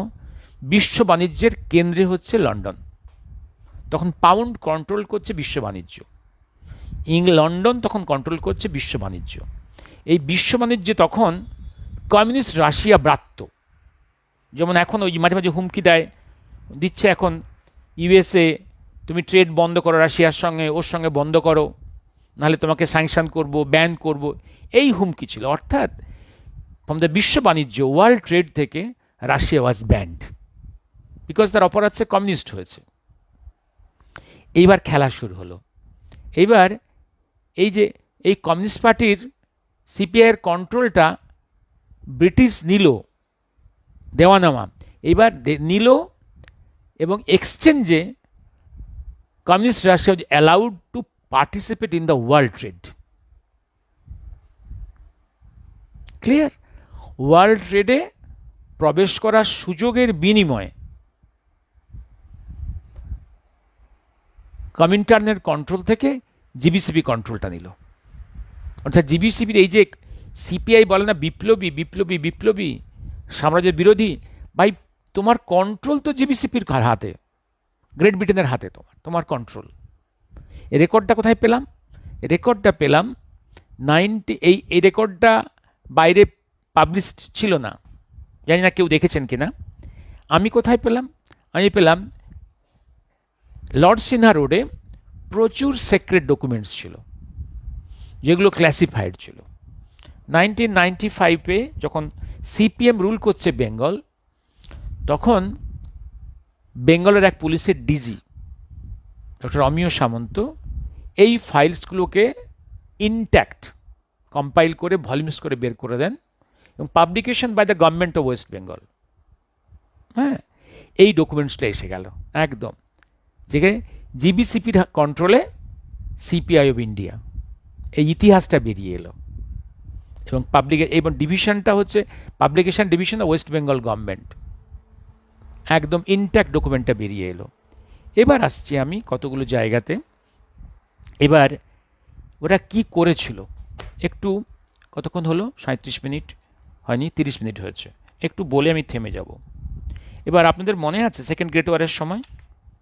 বিশ্ব বাণিজ্যের কেন্দ্রে হচ্ছে লন্ডন। তখন পাউন্ড কন্ট্রোল করছে বিশ্ব বাণিজ্য, লন্ডন তখন কন্ট্রোল করছে বিশ্ব বাণিজ্য। এই বিশ্ব বাণিজ্যে তখন কমিউনিস্ট রাশিয়া ব্রাত্য। যেমন এখন ওই মাঝে মাঝে হুমকি দিচ্ছে এখন ইউএসএ, তুমি ট্রেড বন্ধ করো রাশিয়ার সঙ্গে, ওর সঙ্গে বন্ধ করো, নাহলে তোমাকে স্যাংশন করব, ব্যান করব, এই হুমকি ছিল। অর্থাৎ ফ্রম দ্য বিশ্ব বাণিজ্য, ওয়ার্ল্ড ট্রেড থেকে রাশিয়া ওয়াজ ব্যান্ড, বিকজ তার অপরাধে কমিউনিস্ট হয়েছে। এইবার খেলা শুরু হলো। এইবার এই কমিউনিস্ট পার্টির সিপিআইয়ের কন্ট্রোলটা ব্রিটিশ নিল, দেওয়া নেওয়া এইবার নিল, এবং এক্সচেঞ্জে communist Russia was allowed to participate in the world trade. Clear? World ট্রেডে প্রবেশ করার সুযোগের বিনিময়ে কমিনটার্নের কন্ট্রোল থেকে জিবিসিপি কন্ট্রোলটা নিল। অর্থাৎ জিবিসিপির এই যে সিপিআই বলে না বিপ্লবী বিপ্লবী বিপ্লবী সাম্রাজ্যের বিরোধী, ভাই তোমার কন্ট্রোল তো জিবিসিপির হাতে, গ্রেট ব্রিটেনের হাতে, তোমার কন্ট্রোল। এই রেকর্ডটা কোথায় পেলাম? রেকর্ডটা পেলাম এই রেকর্ডটা বাইরে পাবলিশ ছিল না, জানি না কেউ দেখেছেন কিনা। আমি কোথায় পেলাম? আমি পেলাম লর্ড সিনহা রোডে প্রচুর সিক্রেট ডকুমেন্টস ছিল, যেগুলো ক্লাসিফাইড ছিল। 1995-এ যখন সিপিএম রুল করছে বেঙ্গল, তখন বেঙ্গলের এক পুলিশের ডিজি ডক্টর অমিয় সামন্ত এই ফাইলসগুলোকে ইনট্যাক্ট কম্পাইল করে ভলিউমস করে বের করে দেন, এবং publication by the government of West Bengal. হ্যাঁ, এই ডকুমেন্টসটা এসে গেল একদম, যে জিবিসিপির কন্ট্রোলে সিপিআই অফ ইন্ডিয়া, এই ইতিহাসটা বেরিয়ে এলো। এবং এবং ডিভিশনটা হচ্ছে publication division of West Bengal government, একদম ইনট্যাক্ট ডকুমেন্টটা বেরিয়ে এলো। এবার আসছি আমি কতগুলো জায়গাতে। এবার ওরা কি করেছিল একটু, কতক্ষণ হলো? 37 মিনিট হয়নি, 30 মিনিট হয়েছে। একটু বলে আমি থেমে যাব। এবার আপনাদের মনে আছে সেকেন্ড গ্রেট ওয়ারের সময়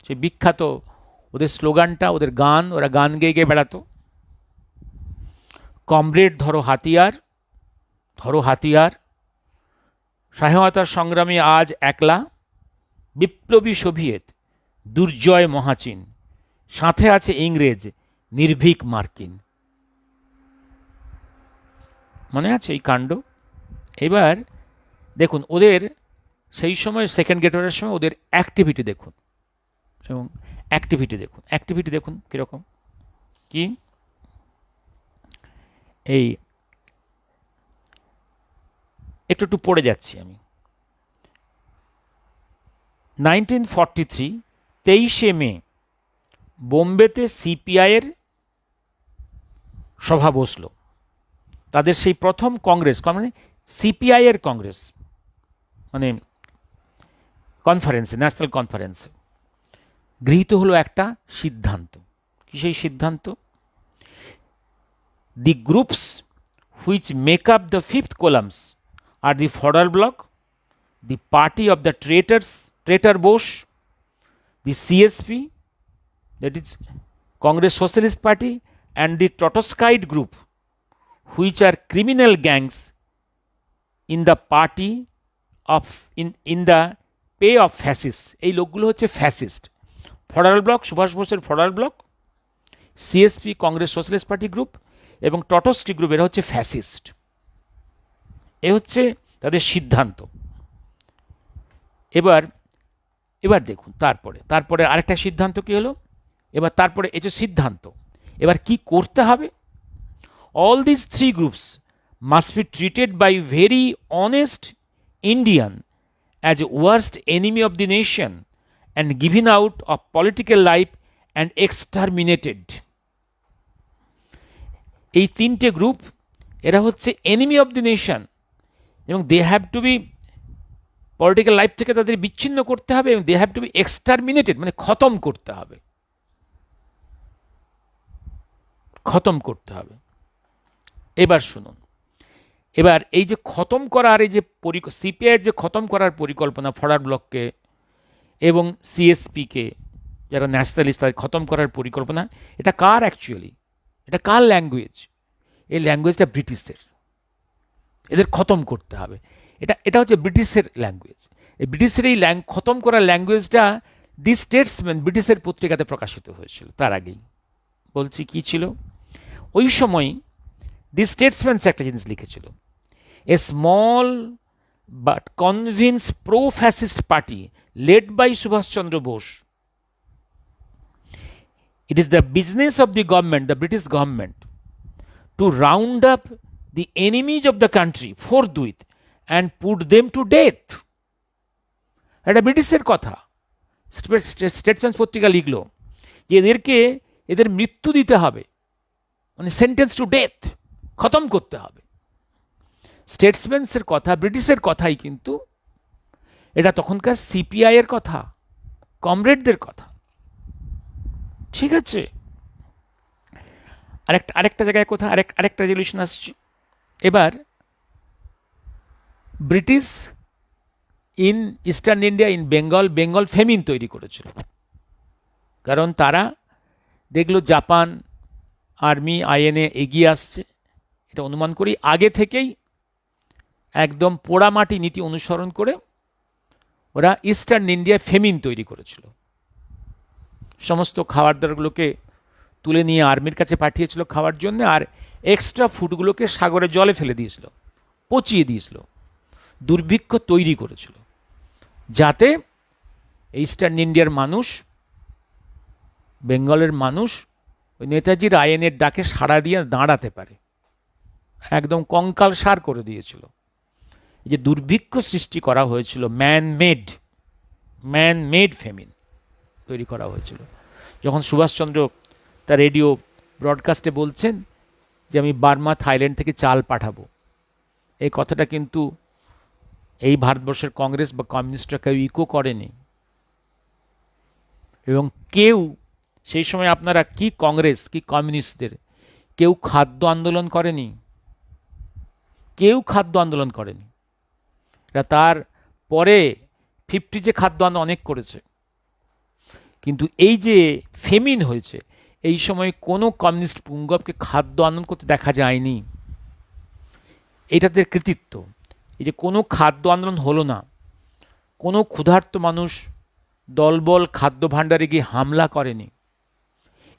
সেই বিখ্যাত ওদের স্লোগানটা, ওদের গান, ওরা গান গেয়ে গেয়ে বেড়াতো, কমরেড ধরো হাতিয়ার, ধরো হাতিয়ার, স্বাধীনতার সংগ্রামী আজ একলা, বিপ্লবী সোভিয়েত, দুর্জয় মহাচীন, সাথে আছে ইংরেজ, নির্ভীক মার্কিন। মনে আছে এই কাণ্ড? এবার দেখুন ওদের সেই সময় সেকেন্ড গ্রেট ওয়ারের সময় ওদের অ্যাক্টিভিটি দেখুন, এবং অ্যাক্টিভিটি দেখুন কীরকম কি। এই একটু পড়ে যাচ্ছি আমি। 1943 23শে মে বোম্বেতে সিপিআইয়ের সভা বসল। তাদের সেই প্রথম কংগ্রেস, মানে সিপিআইয়ের কংগ্রেস, মানে কনফারেন্সে, ন্যাশনাল কনফারেন্সে গৃহীত হলো একটা সিদ্ধান্ত। কি সেই সিদ্ধান্ত? The groups which make up the fifth columns are the forward bloc, the party of the traitor Bose, the CSP, that is Congress Socialist Party, and the Trotskite group, which are criminal gangs in the party of in the pay of fascists. এই লোকগুলো হচ্ছে fascist. Forward block, Subhash বোসের forward block, CSP Congress socialist party group, এবং টটস্কি group, এরা হচ্ছে fascist. এ হচ্ছে তাদের সিদ্ধান্ত। এবার দেখুন তারপরে আরেকটা সিদ্ধান্ত কি হলো। তারপরে এই যে সিদ্ধান্ত, এবার কি করতে হবে? All this three groups must be treated by very honest Indian as worst enemy of the nation and given out of political life and exterminated. এই তিনটে গ্রুপ, এরা হচ্ছে এনিমি অফ দি নেশন, এবং they have to be, political life থেকে তাদের বিচ্ছিন্ন করতে হবে, এবং they have to be exterminated, মানে খতম করতে হবে। এবার শুনুন, এবার এই যে খতম করার, এই যে সিপিআইয়ের যে খতম করার পরিকল্পনা, ফরওয়ার্ড ব্লককে এবং সিএসপিকে যারা ন্যাশনালিস্ট, তাদের খতম করার পরিকল্পনা, এটা কার অ্যাকচুয়ালি? এটা কার ল্যাঙ্গুয়েজ? এই ল্যাঙ্গুয়েজটা ব্রিটিশের। এদের খতম করতে হবে, এটা হচ্ছে ব্রিটিশের ল্যাঙ্গুয়েজ। এই ব্রিটিশের এই খতম করার ল্যাঙ্গুয়েজটা দি স্টেটসম্যান ব্রিটিশের পত্রিকাতে প্রকাশিত হয়েছিল। তার আগেই বলছি কি ছিল ওই সময়, দি স্টেটসম্যান একটা জিনিস লিখেছিল, a small but convince pro fascist party led by Subhash Chandra Bose, it is the business of the government, the British government, to round up the enemies of the country forthwith and put them to death. এটা ব্রিটিশের কথা, Statesman পত্রিকা লিখল যে এদের মৃত্যু দিতে হবে, মানে সেন্টেন্স টু ডেথ, খতম করতে হবে। স্টেটসম্যানসের কথা, ব্রিটিশের কথাই, কিন্তু এটা তখনকার সিপিআইয়ের কথা, কমরেডদের কথা। ঠিক আছে, আরেকটা জায়গায় কোথা আরেকটা রেজলিউশন আসছে। এবার British in eastern India, in Bengal famine তৈরি করেছিল। কারণ তারা দেখলো জাপান আর্মি আইএনএ এগিয়ে আসছে, এটা অনুমান করি আগে থেকেই একদম পোড়ামাটি নীতি অনুসরণ করে ওরা ইস্টার্ন ইন্ডিয়ায় ফেমিন তৈরি করেছিল। সমস্ত খাবার দাবারগুলোকে তুলে নিয়ে আর্মির কাছে পাঠিয়েছিল খাওয়ার জন্য, আর এক্সট্রা ফুডগুলোকে সাগরে জলে ফেলে দিয়েছিল, পচিয়ে দিয়েছিল, দুর্ভিক্ষ তৈরি করেছিল, যাতে ইস্টার্ন ইন্ডিয়ার মানুষ, বেঙ্গলের মানুষ ওই নেতাজির আইএনের ডাকে সাড়া দিয়ে দাঁড়াতে পারে। একদম কঙ্কাল সার করে দিয়েছিল। এই যে দুর্ভিক্ষ সৃষ্টি করা হয়েছিল, ম্যান মেড ফেমিন তৈরি করা হয়েছিল। যখন সুভাষচন্দ্র তার রেডিও ব্রডকাস্টে বলছেন যে আমি বার্মা থাইল্যান্ড থেকে চাল পাঠাবো, এই কথাটা কিন্তু এই ভারতবর্ষের কংগ্রেস বা কমিউনিস্টরা কেউ ইকো করেনি। এবং কেউ সেই সময় আপনারা কি কংগ্রেস কি কমিউনিস্টদের কেউ খাদ্য আন্দোলন করেনি, কেউ খাদ্য আন্দোলন করেনি। এরা তার পরে 50 যে খাদ্য আন্দোলন অনেক করেছে, কিন্তু এই যে ফেমিন হয়েছে এই সময় কোনো কমিউনিস্ট পুঙ্গবকে খাদ্য আন্দোলন করতে দেখা যায়নি। এটা তাদের কৃতিত্ব। এই যে কোনো খাদ্য আন্দোলন হলো না, কোনো ক্ষুধার্ত মানুষ দলবল খাদ্য ভাণ্ডারে গিয়ে হামলা করেনি,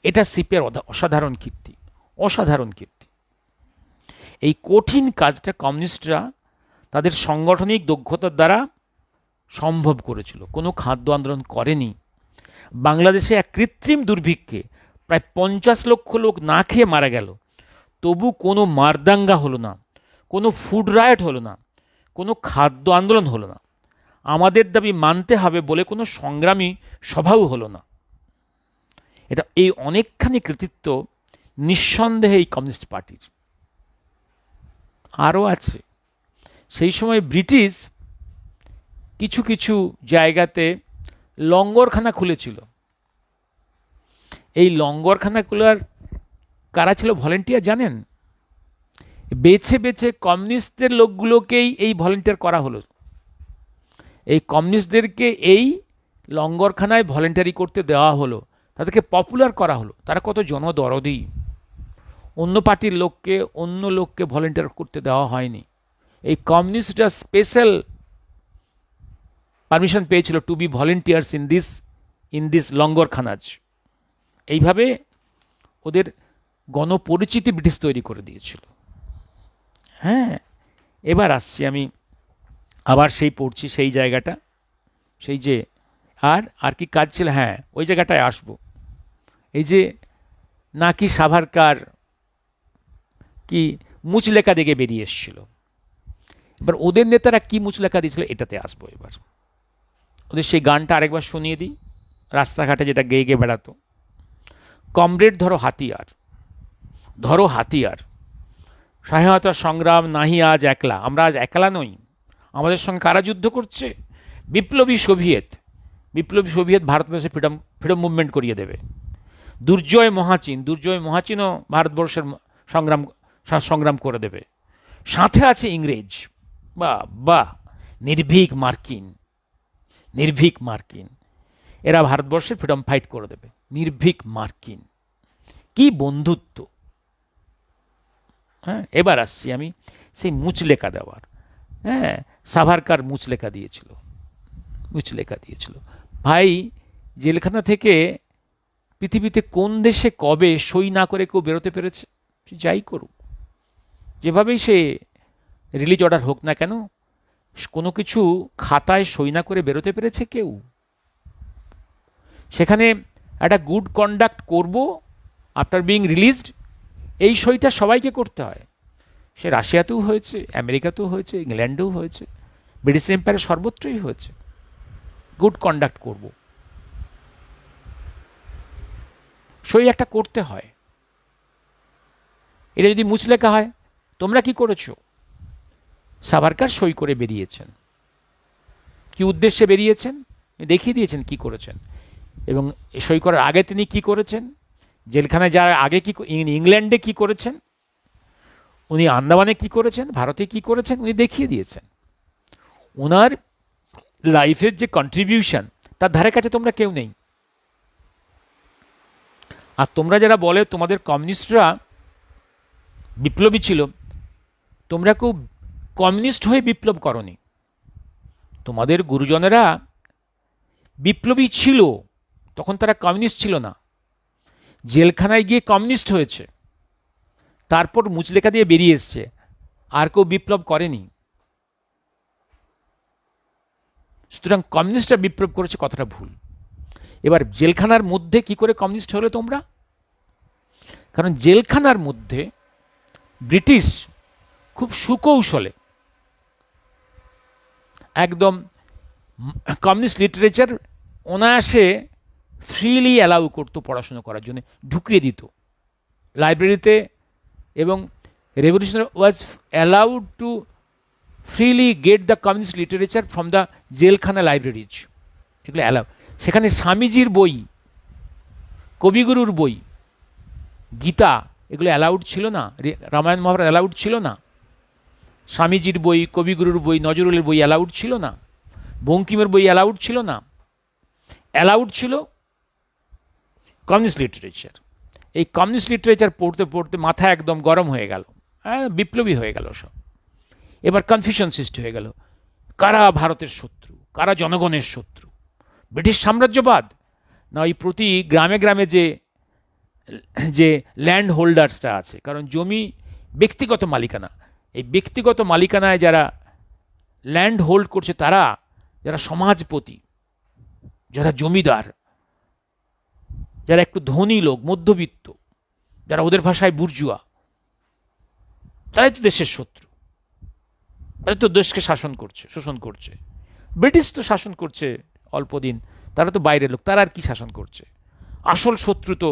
এটা সিপের অসাধারণ কীর্তি, অসাধারণ কীর্তি। এই কঠিন কাজটা কমিউনিস্টরা তাদের সাংগঠনিক দক্ষতার দ্বারা সম্ভব করেছিল, কোনো খাদ্য আন্দোলন করেনি। বাংলাদেশে এক কৃত্রিম দুর্ভিক্ষে প্রায় 50 লক্ষ লোক না খেয়ে মারা গেল, তবু কোনো মারদাঙ্গা হলো না, কোনো ফুড রায়ট হলো না, কোনো খাদ্য আন্দোলন হলো না, আমাদের দাবি মানতে হবে বলে কোনো সংগ্রামী সভাও হলো না। এটা এই অনেকখানি কৃতিত্ব নিঃসন্দেহে এই কমিউনিস্ট পার্টির। আরও আছে, সেই সময় ব্রিটিশ কিছু কিছু জায়গাতে লঙ্গরখানা খুলেছিল। এই লঙ্গরখানাগুলোর কারা ছিল ভলেন্টিয়ার জানেন? বেছে বেছে কমিউনিস্টদের লোকগুলোকেই এই ভলেন্টিয়ার করা হলো। এই কমিউনিস্টদেরকে এই লঙ্গরখানায় ভলেন্টারি করতে দেওয়া হলো, তাদেরকে পপুলার করা হলো। তারা কত জনদরদি, অন্য পার্টির লোককে অন্য লোককে ভলেন্টিয়ার করতে দেওয়া হয়নি। এই কমিউনিস্টরা স্পেশাল পারমিশন পেয়েছিল to be volunteers in this লঙ্গরখানাজ। এইভাবে ওদের গণপরিচিতি ব্রিটিশ তৈরি করে দিয়েছিল। হ্যাঁ, এবার আসছি আমি আবার সেই পড়ছি সেই জায়গাটা, সেই যে আর কি কাজ ছিল, হ্যাঁ ওই জায়গাটায় আসবো। এই যে নাকি সাভারকার কি মুচলেখা দেখে বেরিয়ে এসেছিল, এবার ওদের নেতারা কি মুচলেখা দিয়েছিল এটাতে আসবো। এবার ওদের সেই গানটা আরেকবার শুনিয়ে দিই, রাস্তাঘাটে যেটা গেয়ে গেয়ে বেড়াতো, কমরেড ধরো হাতিয়ার, ধরো হাতিয়ার, স্বাধীনতা সংগ্রাম নাহি আজ একলা, আমরা আজ একলা নই, আমাদের সঙ্গে কারা যুদ্ধ করছে? বিপ্লবী সোভিয়েত ভারতবর্ষে ফ্রিডম মুভমেন্ট করিয়ে দেবে। দুর্জয় মহাচিনও ভারতবর্ষের সংগ্রাম করে দেবে। সাথে আছে ইংরেজ, বা নির্ভীক মার্কিন, এরা ভারতবর্ষের ফ্রিডম ফাইট করে দেবে। নির্ভীক মার্কিন, কি বন্ধুত্ব। হ্যাঁ, এবার আসছি আমি সেই মুচলেখা দেওয়ার। হ্যাঁ, সাভারকার মুচলেখা দিয়েছিল। ভাই, জেলখানা থেকে পৃথিবীতে কোন দেশে কবে সই না করে কেউ বেরোতে পেরেছে? যাই করুক, যেভাবেই সে রিলিজ অর্ডার হোক না কেন, কোনো কিছু খাতায় সই না করে বেরোতে পেরেছে কেউ? সেখানে একটা গুড কন্ডাক্ট করব আফটার বিং রিলিজড, এই সইটা সবাইকে করতে হয়। সে রাশিয়াতেও হয়েছে, আমেরিকাতেও হয়েছে, ইংল্যান্ডেও হয়েছে, ব্রিটিশ এম্পায়ারের সর্বত্রই হয়েছে। গুড কন্ডাক্ট করব, সই একটা করতে হয়। এটা যদি মুচলেখা হয়, তোমরা কি করেছো? সাভারকার সই করে বেরিয়েছেন, কি উদ্দেশ্যে বেরিয়েছেন দেখিয়ে দিয়েছেন কি করেছেন। এবং সই করার আগে তিনি কি করেছেন, জেলখানায় যাওয়ার আগে কি, ইংল্যান্ডে কি করেছেন, উনি আন্দামানে কি করেছেন, ভারতে কি করেছেন, উনি দেখিয়ে দিয়েছেন। ওনার লাইফের যে কন্ট্রিবিউশন, তার ধারে কাছে তোমরা কেউ নেই। আর তোমরা যারা বলে তোমাদের কমিউনিস্টরা বিপ্লবী ছিল, তোমরা কেউ কমিউনিস্ট হয়ে বিপ্লব করনি। তোমাদের গুরুজনেরা বিপ্লবী ছিল, তখন তারা কমিউনিস্ট ছিল না, জেলখানায় গিয়ে কমিউনিস্ট হয়েছে, তারপর মুচলেখা দিয়ে বেরিয়ে এসছে, আর কেউ বিপ্লব করেনি। সুতরাং কমিউনিস্টরা বিপ্লব করেছে কথাটা ভুল। এবার জেলখানার মধ্যে কি করে কমিউনিস্ট হলে তোমরা? কারণ জেলখানার মধ্যে ব্রিটিশ খুব সুকৌশলে একদম কমিউনিস্ট লিটারেচার অনায়াসে ফ্রিলি অ্যালাউ করতো পড়াশুনো করার জন্য, ঢুকিয়ে দিত লাইব্রেরিতে, এবং revolutionary was allowed two freely get the communist literature from the জেলখানা লাইব্রেরিজ। এগুলো অ্যালাউ। সেখানে স্বামীজির বই, কবিগুরুর বই, গীতা, এগুলো অ্যালাউড ছিল না। রামায়ণ মহাভারত অ্যালাউড ছিল না। স্বামীজির বই, কবিগুরুর বই, নজরুলের বই অ্যালাউড ছিল না। বঙ্কিমের বই অ্যালাউড ছিল না। অ্যালাউড ছিল কমিউনিস্ট লিটারেচার। এই কমিউনিস্ট লিটারেচার পড়তে পড়তে মাথা একদম গরম হয়ে গেল, বিপ্লবী হয়ে গেল সব। এবার কনফিউশন সৃষ্টি হয়ে গেল, কারা ভারতের শত্রু, কারা জনগণের শত্রু, ব্রিটিশ সাম্রাজ্যবাদ না ওই প্রতি গ্রামে গ্রামে যে যে ল্যান্ড হোল্ডার্সটা আছে, কারণ জমি ব্যক্তিগত মালিকানা, এই ব্যক্তিগত মালিকানায় যারা ল্যান্ড হোল্ড করছে, তারা যারা সমাজপতি, যারা জমিদার, যারা একটু ধনী লোক, মধ্যবিত্ত, যারা ওদের ভাষায় বুর্জুয়া, তারাই তো দেশের শত্রু, তারা তো দেশকে শাসন করছে, শোষণ করছে। ব্রিটিশ তো শাসন করছে অল্প দিন, তারা তো বাইরের লোক, তারা আর কি শাসন করছে? আসল শত্রু তো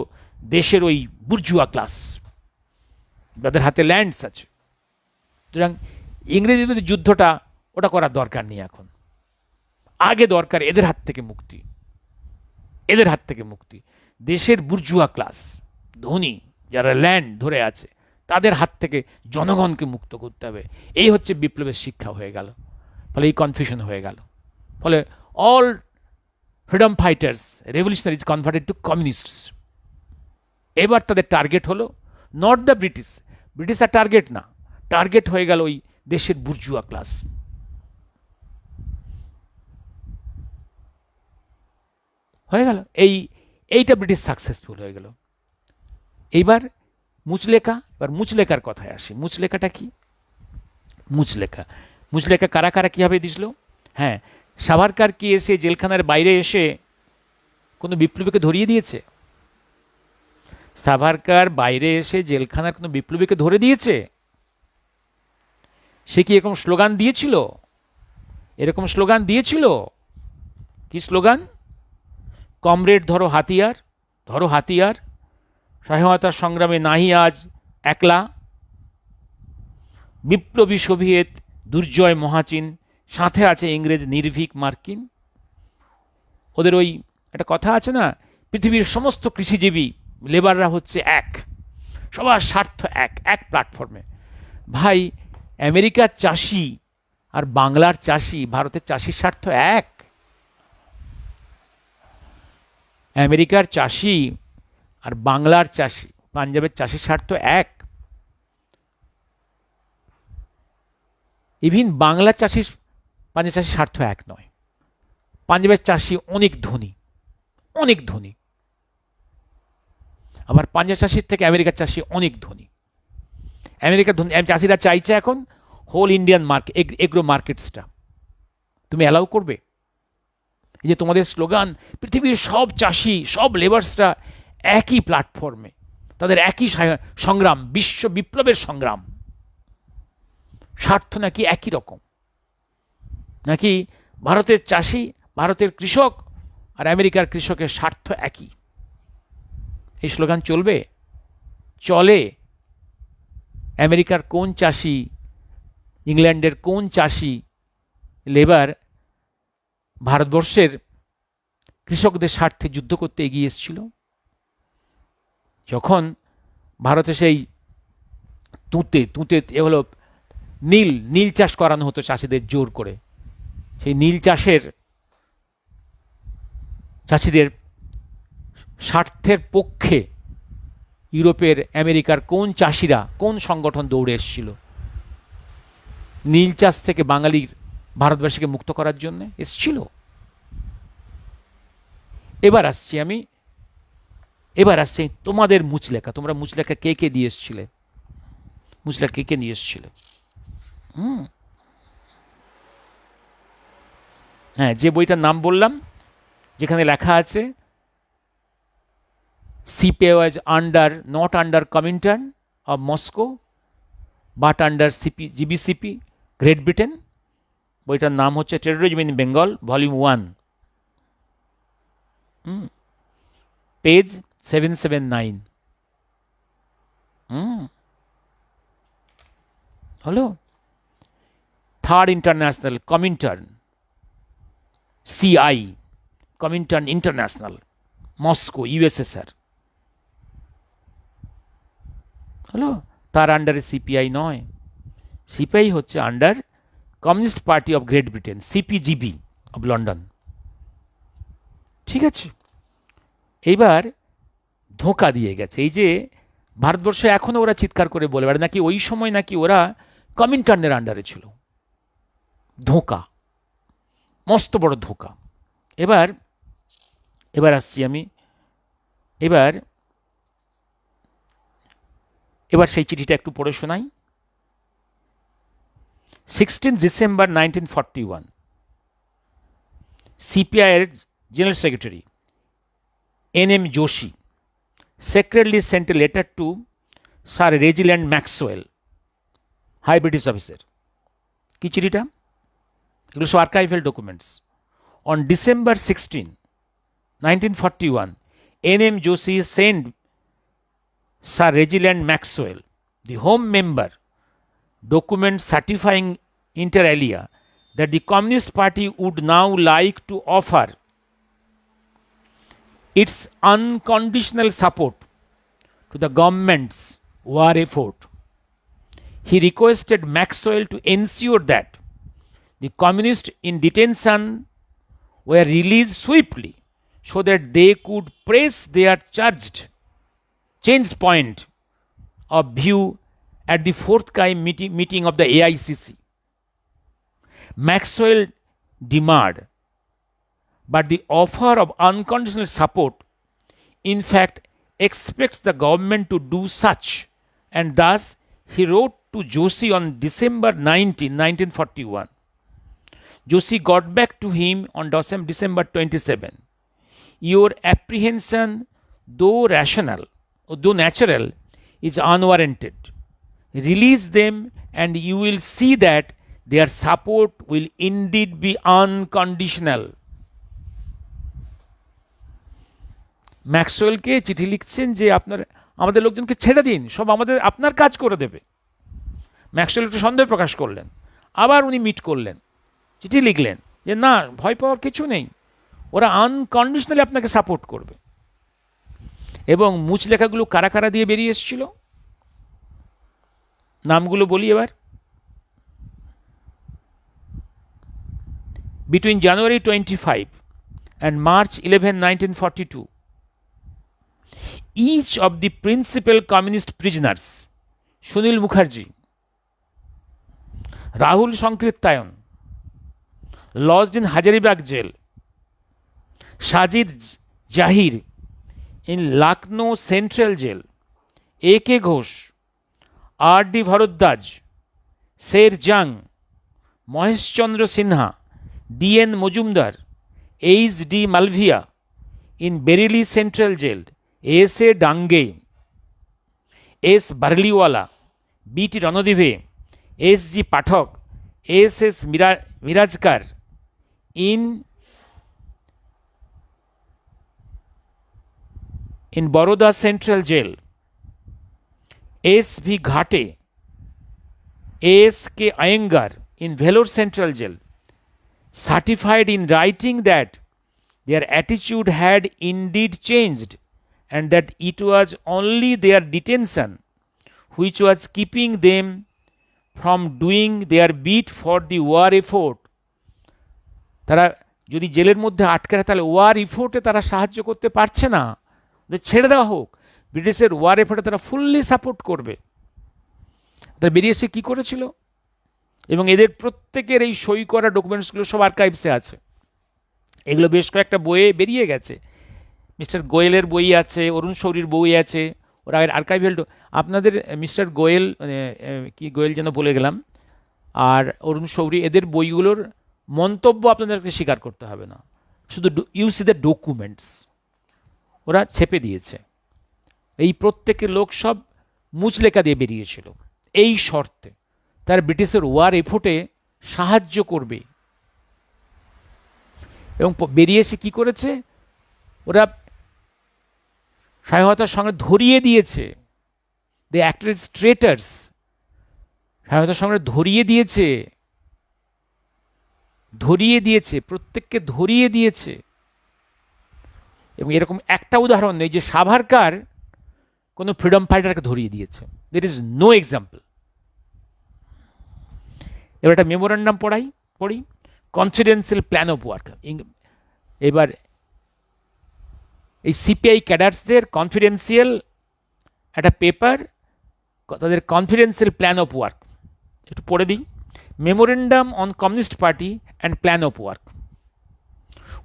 দেশের ওই বুর্জুয়া ক্লাস, যাদের হাতে ল্যান্ডস আছে। সুতরাং ইংরেজদের বিরুদ্ধে যুদ্ধটা ওটা করার দরকার নেই এখন। আগে দরকার এদের হাত থেকে মুক্তি, এদের হাত থেকে মুক্তি। দেশের বুর্জুয়া ক্লাস, ধনী যারা ল্যান্ড ধরে আছে, তাদের হাত থেকে জনগণকে মুক্ত করতে হবে। এই হচ্ছে বিপ্লবের শিক্ষা হয়ে গেল। ফলে এই কনফিউশন হয়ে গেল। ফলে all freedom fighters, revolutionaries converted to communists. এবার তাদের টার্গেট হলো নট দ্য ব্রিটিশ, ব্রিটিশ আর টার্গেট না, টার্গেট হয়ে গেল ওই দেশের বুর্জুয়া ক্লাস। হয়ে গেল এইটা ব্রিটিশ সাকসেসফুল হয়ে গেল। এইবার মুচলেখা, এবার মুচলেখার কথায় আসি। মুচলেখাটা কি? মুচলেখা কারা কারা কীভাবে দিছিল? হ্যাঁ, সাভারকার কি এসে জেলখানার বাইরে এসে কোনো বিপ্লবীকে ধরিয়ে দিয়েছে? সাভারকার বাইরে এসে জেলখানার কোনো বিপ্লবীকে ধরে দিয়েছে? সে কি এরকম স্লোগান দিয়েছিল? এরকম স্লোগান দিয়েছিল? কি স্লোগান? কমরেড ধরো হাতিয়ার, ধরো হাতিয়ার, স্বাধীনতার সংগ্রামে নাহি আজ একলা, বিপ্লবী সোভিয়েত দুর্জয় মহাচিন, সাথে আছে ইংরেজ নির্ভীক মার্কিন। ওদের ওই একটা কথা আছে না, পৃথিবীর সমস্ত কৃষিজীবী লেবাররা হচ্ছে এক, সবার স্বার্থ এক, এক প্ল্যাটফর্মে। ভাই, আমেরিকার চাষি আর বাংলার চাষি, ভারতের চাষির স্বার্থ এক। আমেরিকার চাষি আর বাংলার চাষি, পাঞ্জাবের চাষির স্বার্থ এক। ইভিন বাংলার চাষির, পাঞ্জাবের চাষির স্বার্থ এক নয়। পাঞ্জাবের চাষি অনেক ধনী, অনেক ধনী, আবার পাঞ্জাব চাষির থেকে আমেরিকার চাষি অনেক ধনী। আমেরিকার ধনী চাষিরা চাইছে এখন হোল ইন্ডিয়ান মার্কেট, এগ্রো মার্কেটসটা তুমি অ্যালাউ করবে? এই যে তোমাদের স্লোগান, পৃথিবীর সব চাষি, সব লেবার্সরা একই প্ল্যাটফর্মে, তাদের একই সংগ্রাম, বিশ্ব বিপ্লবের সংগ্রাম, স্বার্থ নাকি একই রকম, নাকি ভারতের চাষি, ভারতের কৃষক আর আমেরিকার কৃষকের স্বার্থ একই? এই স্লোগান চলবে? চলে? আমেরিকার কোন চাষি, ইংল্যান্ডের কোন চাষি, লেবার ভারতবর্ষের কৃষকদের স্বার্থে যুদ্ধ করতে এগিয়ে এসেছিল? যখন ভারতে সেই তুঁতে এ হলো নীল চাষ করানো হতো চাষিদের জোর করে, সেই নীল চাষের চাষিদের স্বার্থের পক্ষে ইউরোপের আমেরিকার কোন চাষিরা কোন সংগঠন দৌড়ে এসেছিল নীল চাষ থেকে বাঙালির ভারতবাসীকে মুক্ত করার জন্য? এসছিল। এবার আসছি তোমাদের মুচলেখা। তোমরা মুচলেখা কে কে দিয়ে এসছিলে? মুচলেখা কে কে নিয়ে এসছিলে? হ্যাঁ, যে বইটার নাম বললাম, যেখানে লেখা আছে CPI was not under Comintern of Moscow but under GBCP great Britain, বইটার নাম হচ্ছে terrorism in Bengal volume 1, page 779। হলো third international Comintern, CI Comintern international, Moscow, USSR. হলো, তার আন্ডারে সিপিআই নয়, সিপিআই হচ্ছে under communist party of great Britain, CPGB of London. ঠিক আছে, এইবার ধোঁকা দিয়ে গেছে। এই যে ভারতবর্ষে এখনো ওরা চিৎকার করে বলে বেড়ায় নাকি ওই সময় নাকি ওরা কমিন্টার্নের আন্ডারে ছিল। ধোঁকা, মস্ত বড় ধোঁকা। এবার আসছি আমি, এবার সেই চিঠিটা একটু পড়ে শোনাই। 16 ডিসেম্বর 1941, সিপিআইয়ের general secretary NM Joshi secretly sent a letter to Sir Reginald Maxwell, High British officer. কি চিঠিটা? এগুলো সব archival documents. On December 16, 1941, NM Joshi sent Sir Reginald Maxwell, the Home Member, document certifying inter alia that the Communist Party would now like to offer its unconditional support to the government's war effort. He requested Maxwell to ensure that the communists in detention were released swiftly so that they could press their changed point of view at the forthcoming meeting of the AICC. Maxwell demurred, but the offer of unconditional support in fact expects the government to do such, and thus he wrote to Joshi on December 19, 1941. Joshi got back to him on December 27. Your apprehension, though natural, is unwarranted. Release them and you will see that their support will indeed be unconditional. ম্যাক্সওয়েলকে চিঠি লিখছেন যে আমাদের লোকজনকে ছেড়ে দিন, সব আপনার কাজ করে দেবে। ম্যাক্সওয়েল একটু সন্দেহ প্রকাশ করলেন, আবার উনি মিট করলেন, চিঠি লিখলেন যে না, ভয় পাওয়ার কিছু নেই, ওরা আনকন্ডিশনালি আপনাকে সাপোর্ট করবে। এবং মুচলেখাগুলো কারা কারা দিয়ে বেরিয়ে এসেছিল, নামগুলো বলি এবার। Between January 25 and March 11, 1942, each of the principal communist prisoners, Sunil Mukherjee, Rahul Sankirtayan, lodged in Hazaribagh jail, Sajid Jahir in Lucknow Central Jail, A.K. Ghosh, R.D. Bharadwaj, Sher Jang, Mahesh Chandra Sinha, D.N. Mojumdar, H.D. Malviya in Bareilly Central Jail, S.A. Dange, S. Barliwala, B.T. Ranadive, S.G. Pathak, S.S. Mirajkar in Baroda Central Jail, S.V. Ghate, A.S.K. Iyengar in Vellore Central Jail, certified in writing that their attitude had indeed changed and that it was only their detention which was keeping them from doing their bit for the war effort. তারা যদি জেলের মধ্যে আটকে রাখে তাহলে war ইফোর্টে তারা সাহায্য করতে পারছে না, ছেড়ে দেওয়া হোক। ব্রিটিশের ওয়ার এফোর্টে তারা ফুললি সাপোর্ট করবে। তারা বেরিয়ে এসে কী করেছিল, এবং এদের প্রত্যেকের এই সই করা ডকুমেন্টসগুলো সব আর্কাইভসে আছে। এগুলো বেশ কয়েকটা বইয়ে বেরিয়ে গেছে। মিস্টার গোয়েলের বই আছে, অরুণ শৌরীর বই আছে, ওরা আর্কাইভাল। আপনাদের মিস্টার গোয়েল, কি গোয়েল যেন বলে গেলাম, আর অরুণ শৌরী, এদের বইগুলোর মন্তব্য আপনাদেরকে স্বীকার করতে হবে না, শুধু ইউ সি দ্য ডকুমেন্টস ওরা ছেপে দিয়েছে। এই প্রত্যেকের লোক সব মুচলেখা দিয়ে বেরিয়েছিল এই শর্তে তার ব্রিটিশের ওয়ার এফোর্টে সাহায্য করবে। এবং বেরিয়ে এসে কী করেছে, ওরা স্বাধীনতার সঙ্গে ধরিয়ে দিয়েছে, দে অ্যাক্টেড ট্রেটার্স, স্বাধীনতার সঙ্গে ধরিয়ে দিয়েছে, প্রত্যেককে ধরিয়ে দিয়েছে। এবং এরকম একটা উদাহরণ নেই যে সাভারকার কোনো ফ্রিডম ফাইটারকে ধরিয়ে দিয়েছে। There is no example. এবার একটা মেমোরেন্ডাম পড়ি, কনফিডেন্সিয়াল প্ল্যান অফ ওয়ার্ক। এবার এই সিপিআই ক্যাডার্সদের কনফিডেন্সিয়াল একটা পেপার, তাদের কনফিডেন্সিয়াল প্ল্যান অফ ওয়ার্ক একটু পড়ে দিই। Memorandum on communist party and plan of work.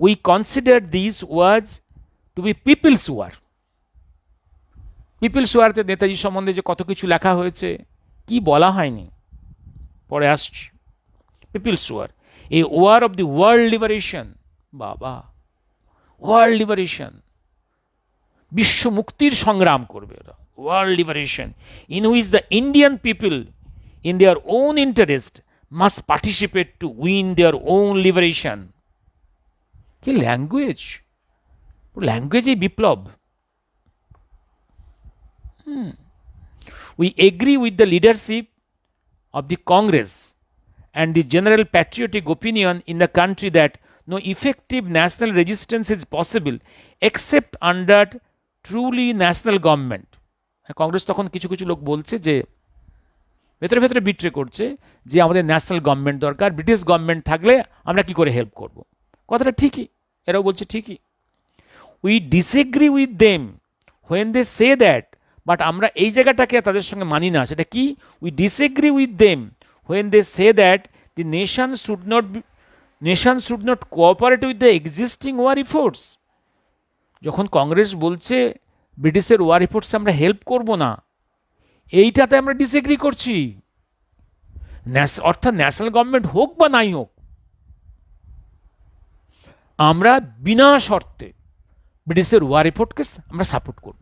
We consider this was to be people's war. People's ওয়ারতে নেতাজি সম্বন্ধে যে কত কিছু লেখা হয়েছে, কি বলা হয়নি, পরে আসছি। People's war, a war of the world liberation. বাবা, ওয়ার্ল্ড লিবারেশন, বিশ্ব মুক্তির সংগ্রাম করবে ওরা। World liberation in which the Indian people in their own interest must participate to win their own liberation. কি ল্যাঙ্গুয়েজ, ল্যাঙ্গুয়েজে বিপ্লব। We agree with the leadership of the Congress and the general patriotic opinion in the country that no effective national resistance is possible except under truly national government. Congress তখন কিছু কিছু লোক বলছে যে ভেতরে ভেতরে বিট্রে করছে যে আমাদের ন্যাশনাল গভর্নমেন্ট দরকার, ব্রিটিশ গভর্নমেন্ট থাকলে আমরা কি করে হেল্প করব। কথাটা ঠিকই, এরাও বলছে ঠিকই। We disagree with them when they say that, but আমরা এই জায়গাটাকে তাদের সঙ্গে মানি না। সেটা কি? We disagree with them when they say that the nation should not cooperate with the existing war efforts. যখন কংগ্রেস বলছে ব্রিটিশের ওয়ার এফোর্টসে আমরা হেল্প করব না, এইটাতে আমরা ডিসএগ্রি করছি। অর্থাৎ ন্যাশনাল গভর্নমেন্ট হোক বা নাই হোক, আমরা বিনা শর্তে ব্রিটিশের ওয়ার এফোর্টকে আমরা সাপোর্ট করব,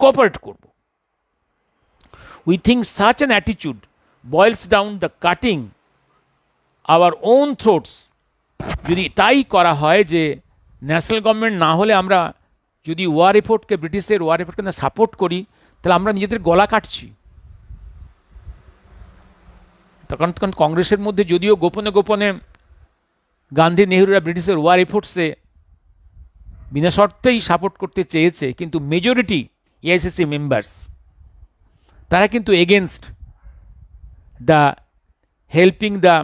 কোঅপারেট করব। উই থিঙ্ক সাচ অ্যান অ্যাটিচিউড boils down the cutting our own throats. যদি তাই করা হয় যে ন্যাশনাল গভর্নমেন্ট না হলে আমরা যদি ওয়ার এফোর্টকে, ব্রিটিশের ওয়ার এফোর্টকে না সাপোর্ট করি, তাহলে আমরা নিজেদের গলা কাটছি। তখন কংগ্রেসের মধ্যে যদিও গোপনে গোপনে গান্ধী নেহরুরা ব্রিটিশের ওয়ার এফোর্টসে বিনা শর্তেই সাপোর্ট করতে চেয়েছে, কিন্তু মেজরিটি এআইসিসি মেম্বার্স তারা কিন্তু against the helping the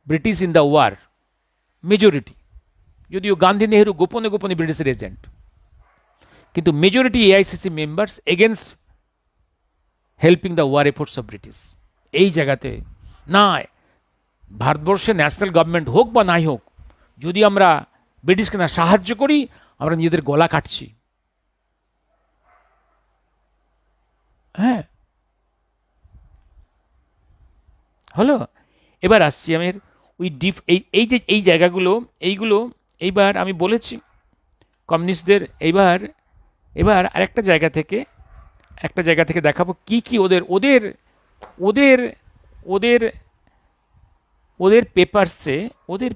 British in the war. Majority, যদিও গান্ধী নেহরু গোপনে গোপনে ব্রিটিশের এজেন্ট, কিন্তু majority AICC members against helping the war efforts of British. এই জায়গাতে না, ভারতবর্ষে ন্যাশনাল গভর্নমেন্ট হোক বা নাই হোক, যদি আমরা ব্রিটিশকে না সাহায্য করি, আমরা নিজেদের গলা কাটছি। হ্যাঁ, হলো। এবার আসছি আমি এই জায়গাগুলো, এইবার আমি বলেছি কমিউনিস্টদের। এবার আরেকটা জায়গা থেকে দেখাবো কি কি ওদের ওদের ওদের ওদের ওদের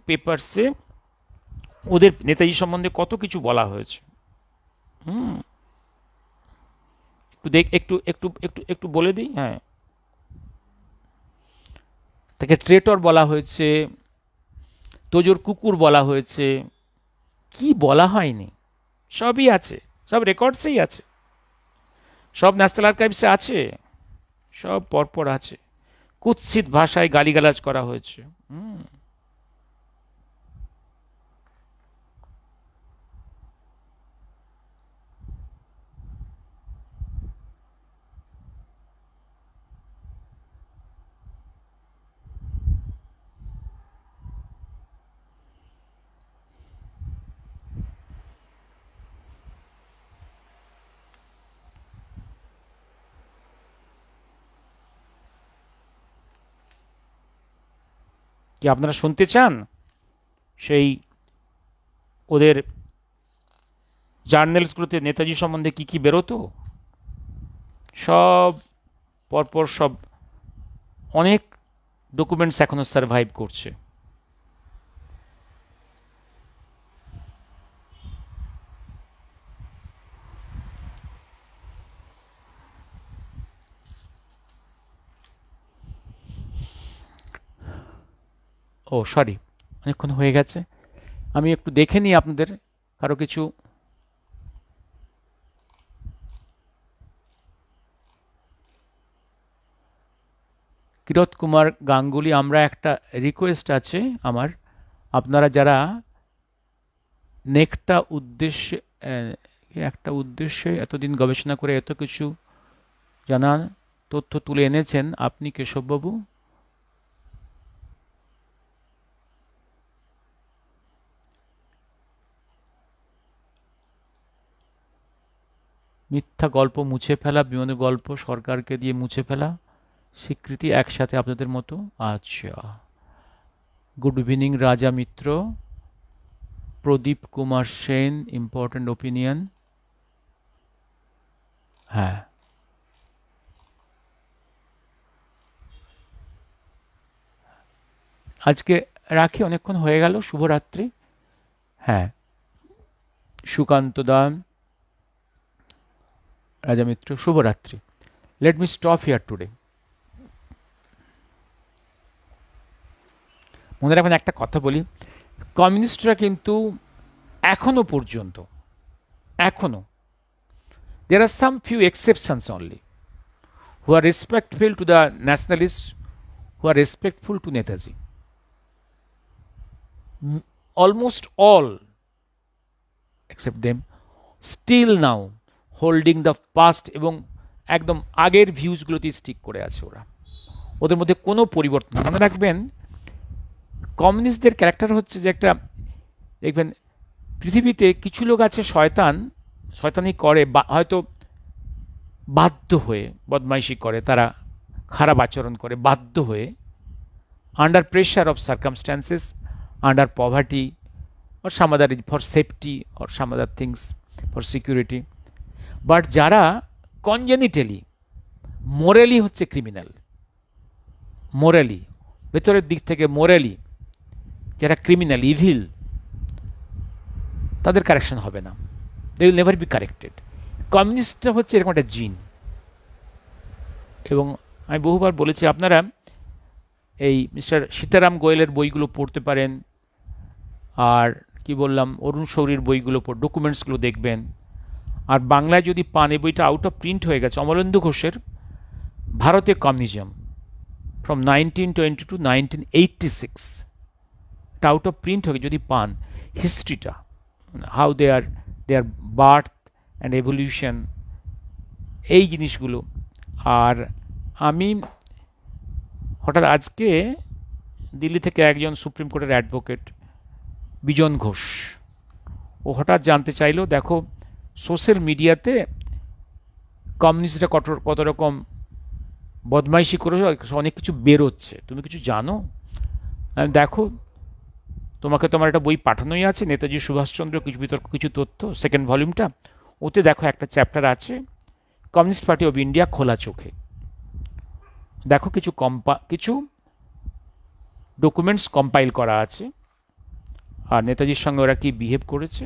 পেপারসে ওদের নেতাজি সম্বন্ধে কত কিছু বলা হয়েছে। একটু একটু একটু একটু বলে দিই। হ্যাঁ, তাকে ট্রেটর বলা হয়েছে, তোজোর কুকুর বলা হয়েছে, কি বলা হয়নি সবই আছে, সব রেকর্ডসেই আছে, সব ন্যাশনাল আর্কাইভসে আছে, সব পরপর আছে। কুৎসিত ভাষায় গালিগালাজ করা হয়েছে। কি আপনারা শুনতে চান সেই ওদের জার্নালসগুলোতে নেতাজি সম্বন্ধে কি কি বেরোতো? সব পরপর সব অনেক ডকুমেন্টস এখনো সার্ভাইভ করছে। ও সরি, অনেকক্ষণ হয়ে গেছে, আমি একটু দেখে নিই আপনাদের কারো কিছু। কিরত কুমার গাঙ্গুলি, আমরা একটা রিকোয়েস্ট আছে আমার, আপনারা যারা নেকটা উদ্দেশ্যে একটা উদ্দেশ্যে এতদিন গবেষণা করে এত কিছু জানান তথ্য তুলে এনেছেন আপনি কেশববাবু, মিথ্যা গল্প মুছে ফেলা, বিমানের গল্প সরকারকে দিয়ে মুছে ফেলা, স্বীকৃতি একসাথে আপনাদের মতো। আচ্ছা, গুড ইভিনিং রাজা মিত্র, প্রদীপ কুমার সেন, ইম্পর্টেন্ট ওপিনিয়ন। হ্যাঁ, আজকে রাখি, অনেকক্ষণ হয়ে গেল, শুভরাত্রি। হ্যাঁ, সুকান্ত দান, রাজা মিত্র, শুভরাত্রি। Let me stop here today. মনে রাখবেন একটা কথা বলি, কমিউনিস্টরা কিন্তু এখনো পর্যন্ত, এখনো, there are some few exceptions only who are respectful to the nationalists, who are respectful to Netaji. Almost all, except them, still now holding the past এবং একদম আগের ভিউজগুলোতেই স্টিক করে আছে ওরা, ওদের মধ্যে কোনো পরিবর্তন। মনে রাখবেন কমিউনিস্টদের ক্যারেক্টার হচ্ছে যে একটা, দেখবেন পৃথিবীতে কিছু লোক আছে শয়তান, শয়তানি করে হয়তো বাধ্য হয়ে বদমাইশি করে, তারা খারাপ আচরণ করে বাধ্য হয়ে, under pressure of circumstances, under poverty or some other, for safety or some other things, for security. But যারা কনজেনিটালি মোরালি হচ্ছে ক্রিমিনাল, মোরালি ভেতরের দিক থেকে মোরালি যারা ক্রিমিনাল ইভিল, তাদের কারেকশন হবে না, they will never be corrected. কমিউনিস্টরা হচ্ছে এরকম একটা জিন। এবং আমি বহুবার বলেছি, আপনারা এই মিস্টার সীতারাম গোয়েলের বইগুলো পড়তে পারেন, আর কি বললাম অরুণ শৌরীর বইগুলো ডকুমেন্টসগুলো দেখবেন। আর বাংলায় যদি পান, এই বইটা আউট অফ প্রিন্ট হয়ে গেছে, অমলেন্দু ঘোষের ভারতে কমিউনিজম ফ্রম 1920 to 1986, এটা আউট অফ প্রিন্ট হয়ে, যদি পান হিস্ট্রিটা, how they are birth and evolution, এই জিনিসগুলো। আর আমি হঠাৎ আজকে দিল্লি থেকে একজন সুপ্রিম কোর্টের অ্যাডভোকেট বিজন ঘোষ, ও হঠাৎ জানতে চাইলো, দেখো সোশ্যাল মিডিয়াতে কমিউনিস্টরা কত রকম বদমাইশি করেছো, অনেক কিছু বেরোচ্ছে, তুমি কিছু জানো? দেখো, তোমাকে তোমার একটা বই পাঠানোই আছে, নেতাজি সুভাষচন্দ্র কিছু বিতর্ক কিছু তথ্য, সেকেন্ড ভলিউমটা, ওতে দেখো একটা চ্যাপ্টার আছে কমিউনিস্ট পার্টি অফ ইন্ডিয়া খোলা চোখে, দেখো কিছু ডকুমেন্টস কম্পাইল করা আছে, আর নেতাজির সঙ্গে ওরা কি বিহেভ করেছে,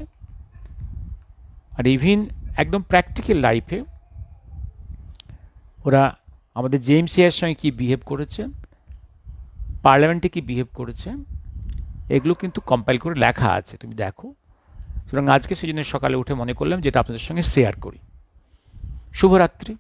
আর ইভিন একদম প্র্যাকটিক্যাল লাইফে ওরা আমাদের জেমস এর সঙ্গে কি বিহেভ করেছে, পার্লামেন্টে কি বিহেভ করেছে, এগুলো কিন্তু কম্পাইল করে লেখা আছে, তুমি দেখো। সুতরাং আজকে সেই জন্য সকালে উঠে মনে করলাম যেটা আপনাদের সঙ্গে শেয়ার করি। শুভরাত্রি।